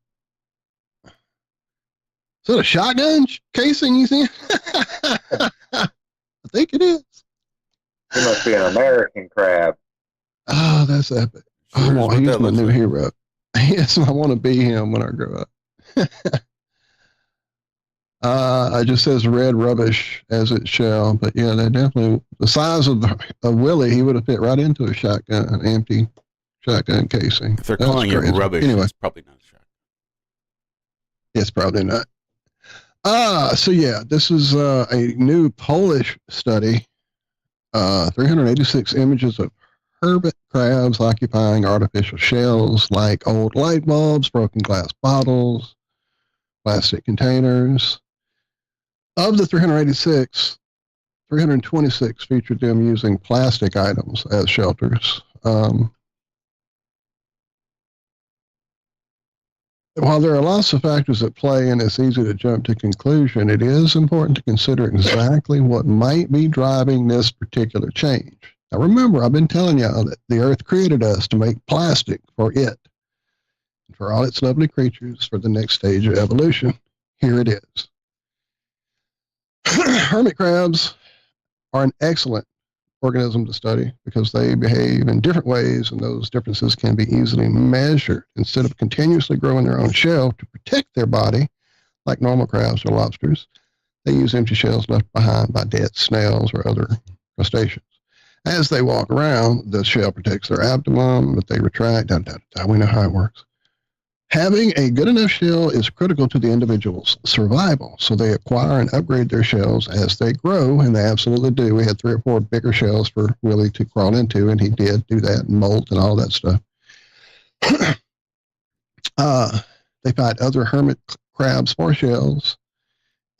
Is that a shotgun casing you see? I think it is. He must be an American crab. Oh, that's epic. Sure He's my new hero. Yes, I want to be him when I grow up. It just says red rubbish as it shall, but yeah, they definitely, the size of Willie, he would have fit right into a shotgun, an empty shotgun casing. If they're calling it rubbish, anyway, it's probably not a shotgun. It's probably not. So yeah, this is a new Polish study. 386 images of hermit crabs occupying artificial shells like old light bulbs, broken glass bottles, plastic containers. Of the 386, 326 featured them using plastic items as shelters. While there are lots of factors at play and it's easy to jump to conclusion, it is important to consider exactly what might be driving this particular change. Now remember, I've been telling y'all that the earth created us to make plastic for it, and for all its lovely creatures for the next stage of evolution. Here it is. Hermit crabs are an excellent organism to study because they behave in different ways, and those differences can be easily measured. Instead of continuously growing their own shell to protect their body, like normal crabs or lobsters, they use empty shells left behind by dead snails or other crustaceans. As they walk around, the shell protects their abdomen, but they retract. We know how it works. Having a good enough shell is critical to the individual's survival, so they acquire and upgrade their shells as they grow, and they absolutely do. We had 3 or 4 bigger shells for Willie to crawl into, and he did do that, and molt and all that stuff. They find other hermit crabs for shells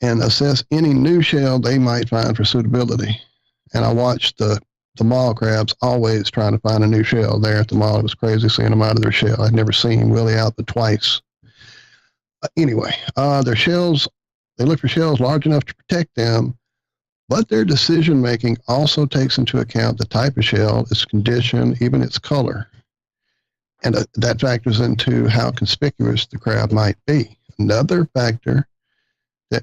and assess any new shell they might find for suitability. And I watched the mall crabs always trying to find a new shell there at the mall. It was crazy seeing them out of their shell. I'd never seen Willie out but twice. Anyway, their shells, they look for shells large enough to protect them, but their decision making also takes into account the type of shell, its condition, even its color. And that factors into how conspicuous the crab might be. Another factor that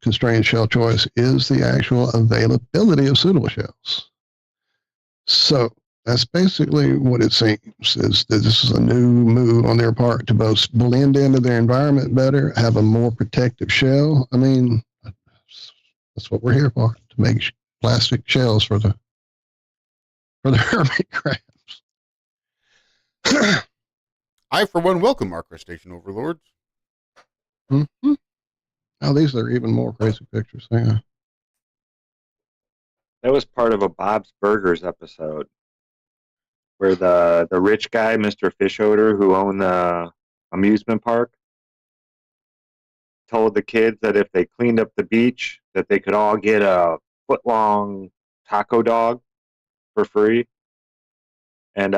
constrained shell choice is the actual availability of suitable shells. So that's basically what it seems, is that this is a new move on their part to both blend into their environment better, have a more protective shell. I mean, that's what we're here for, to make plastic shells for the hermit crabs. I, for one, welcome our crustacean overlords. Mm-hmm. Oh, these are even more crazy pictures. Hang on. That was part of a Bob's Burgers episode where the rich guy, Mr. Fishoder, who owned the amusement park, told the kids that if they cleaned up the beach, that they could all get a foot-long taco dog for free. And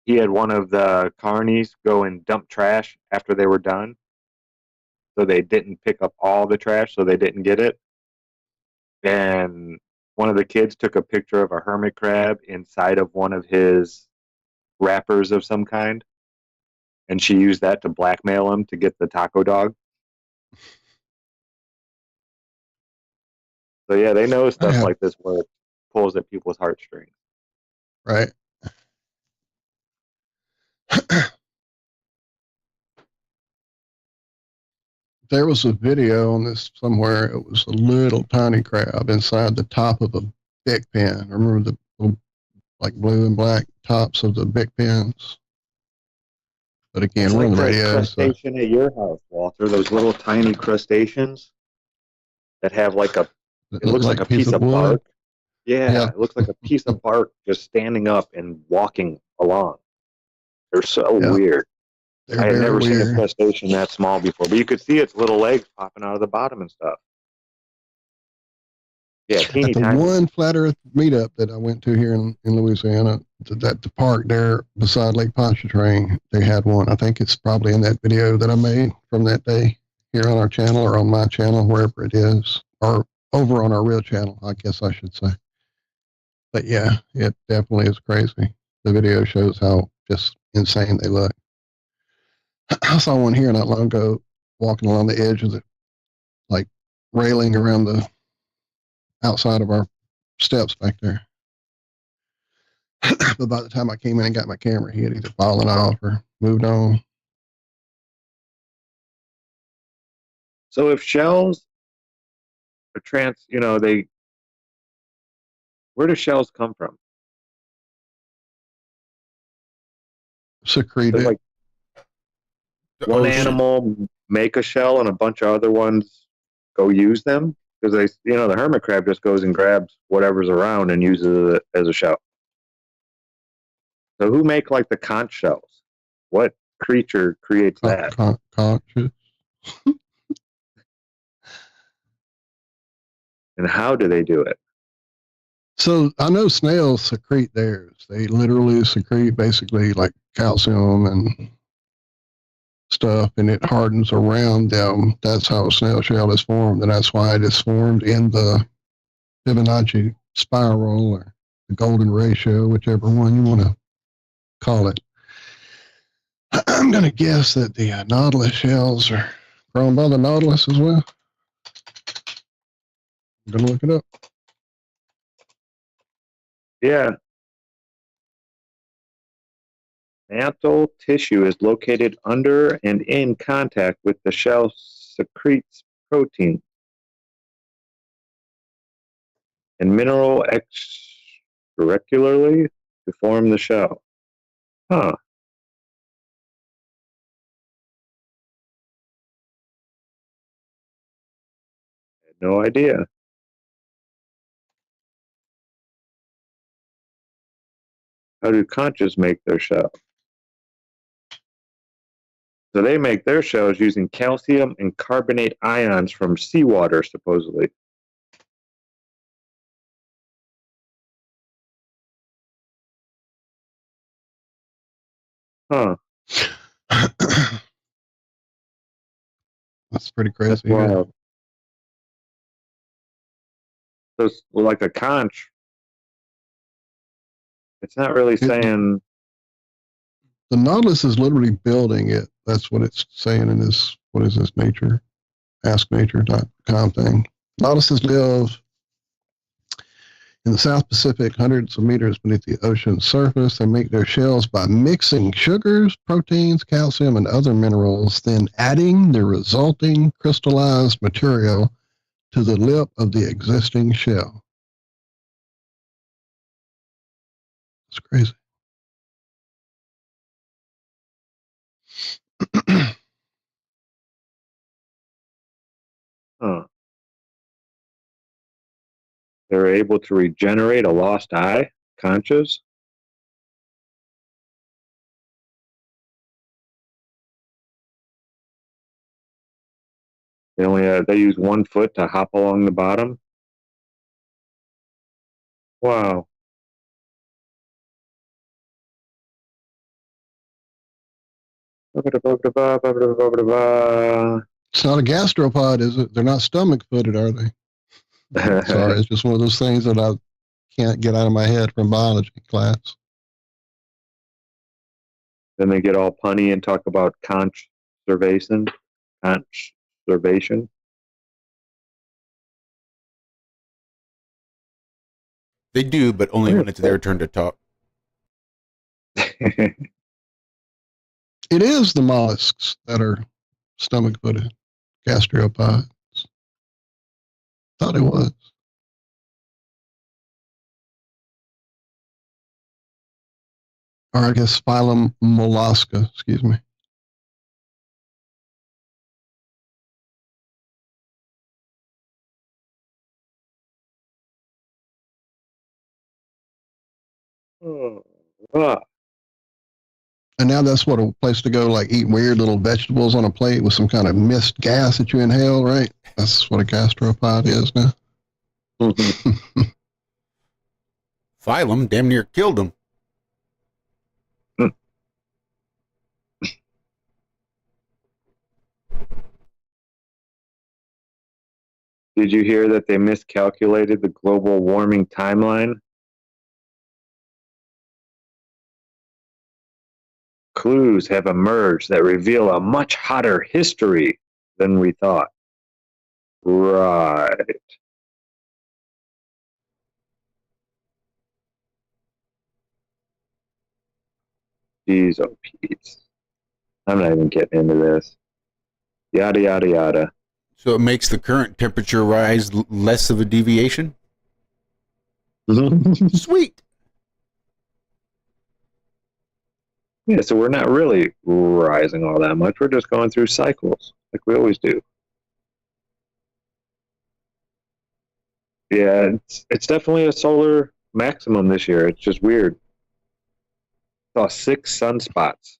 he had one of the carnies go and dump trash after they were done. So they didn't pick up all the trash, so they didn't get it. And one of the kids took a picture of a hermit crab inside of one of his wrappers of some kind. And she used that to blackmail him to get the taco dog. So yeah, they know stuff like this where it pulls at people's heartstrings. Right. There was a video on this somewhere. It was a little tiny crab inside the top of a Bic pen. Remember the like blue and black tops of the Bic pens? But again, It's we're like on the that radio. crustacean at your house, Walter. Those little tiny crustaceans that have like a, it looks like a piece of bark. Yeah, it looks like a piece of bark just standing up and walking along. They're so weird. I had never seen a crustacean that small before, but you could see its little legs popping out of the bottom and stuff. Yeah, teeny At the tiny. one Flat Earth meetup that I went to here in Louisiana, the park there beside Lake Pontchartrain, they had one. I think it's probably in that video that I made from that day here on our channel or on my channel, wherever it is, or over on our real channel, I guess I should say. But yeah, it definitely is crazy. The video shows how just insane they look. I saw one here not long ago walking along the edge of the, like, railing around the outside of our steps back there. But by the time I came in and got my camera, he had either fallen off or moved on. So if shells are where do shells come from? Secreted. Like one animal make a shell and a bunch of other ones go use them? Because the hermit crab just goes and grabs whatever's around and uses it as a shell. So who make like the conch shells? What creature creates that? Conches. And how do they do it? So I know snails secrete theirs. They literally secrete basically like calcium and stuff, and it hardens around them. That's how a snail shell is formed, and that's why it is formed in the Fibonacci spiral or the golden ratio, whichever one you want to call it. I'm going to guess that the nautilus shells are grown by the nautilus as well. I'm going to look it up. Yeah. Mantle tissue is located under and in contact with the shell secretes protein and mineral extracurricularly to form the shell. Huh. I had no idea. How do conches make their shell? So they make their shells using calcium and carbonate ions from seawater, supposedly. Huh. That's pretty crazy. That's wild. So it's like a conch. It's not really saying. The nautilus is literally building it. That's what it's saying in this, what is this, Nature? AskNature.com thing. Nautiluses live in the South Pacific, hundreds of meters beneath the ocean surface. They make their shells by mixing sugars, proteins, calcium, and other minerals, then adding the resulting crystallized material to the lip of the existing shell. It's crazy. Huh. They're able to regenerate a lost eye, conches. They use 1 foot to hop along the bottom. Wow. It's not a gastropod, is it? They're not stomach-footed, are they? Sorry, it's just one of those things that I can't get out of my head from biology class. Then they get all punny and talk about conservation. Conservation. They do, but only when it's their turn to talk. It is the mollusks that are stomach-footed. Gastropods. Thought it was. Or I guess phylum mollusca, excuse me. And now that's what a place to go, like eat weird little vegetables on a plate with some kind of mist gas that you inhale, right? That's what a gastropod is now. Phylum damn near killed him. Did you hear that they miscalculated the global warming timeline? Clues have emerged that reveal a much hotter history than we thought. Right. Jeez, oh Pete. I'm not even getting into this. Yada, yada, yada. So it makes the current temperature rise less of a deviation? Sweet. Yeah, so we're not really rising all that much. We're just going through cycles like we always do. Yeah, it's definitely a solar maximum this year. It's just weird. Saw 6 sunspots.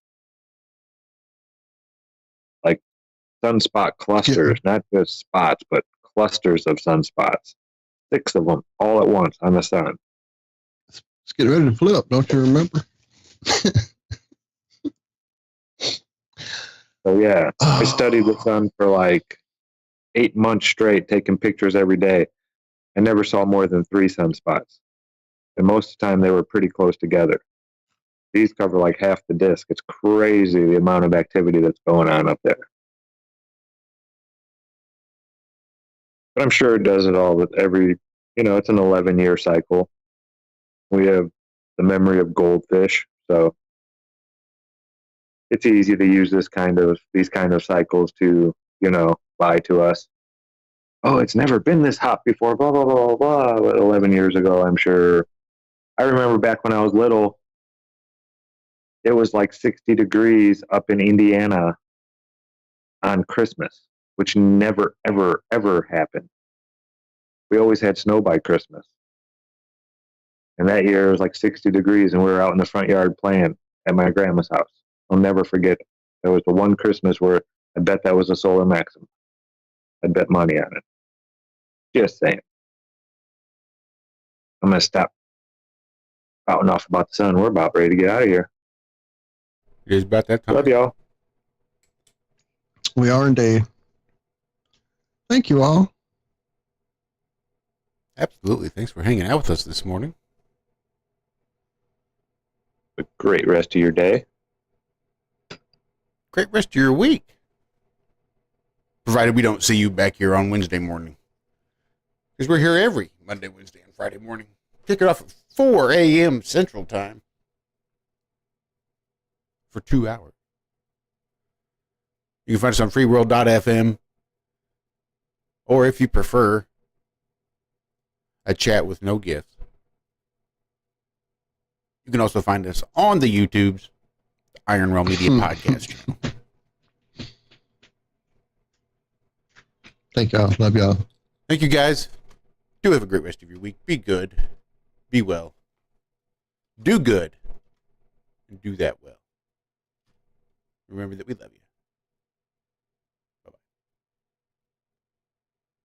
Like sunspot clusters, not just spots, but clusters of sunspots. 6 of them all at once on the sun. Let's get ready to flip, don't you remember? So yeah, I studied the sun for like 8 months straight, taking pictures every day. I never saw more than 3 sunspots. And most of the time they were pretty close together. These cover like half the disk. It's crazy the amount of activity that's going on up there. But I'm sure it does it all with every, it's an 11-year cycle. We have the memory of goldfish, so it's easy to use these kind of cycles to, lie to us. Oh, it's never been this hot before, blah, blah, blah, blah, blah. 11 years ago, I'm sure. I remember back when I was little, it was like 60 degrees up in Indiana on Christmas, which never, ever, ever happened. We always had snow by Christmas. And that year it was like 60 degrees, and we were out in the front yard playing at my grandma's house. I'll never forget it. There was the one Christmas where I bet that was a solar maximum. I'd bet money on it. Just saying. I'm going to stop spouting off about the sun. We're about ready to get out of here. It is about that time. Love y'all. We are indeed. Thank you all. Absolutely. Thanks for hanging out with us this morning. A great rest of your day. Great rest of your week. Provided we don't see you back here on Wednesday morning. Because we're here every Monday, Wednesday, and Friday morning. Kick it off at 4 a.m. Central Time. For 2 hours. You can find us on freeworld.fm. Or if you prefer, a chat with no gifts. You can also find us on the YouTubes, the ironrealmmedia podcast channel. Thank y'all. Love y'all. Thank you, guys. Do have a great rest of your week. Be good. Be well. Do good. And do that well. Remember that we love you.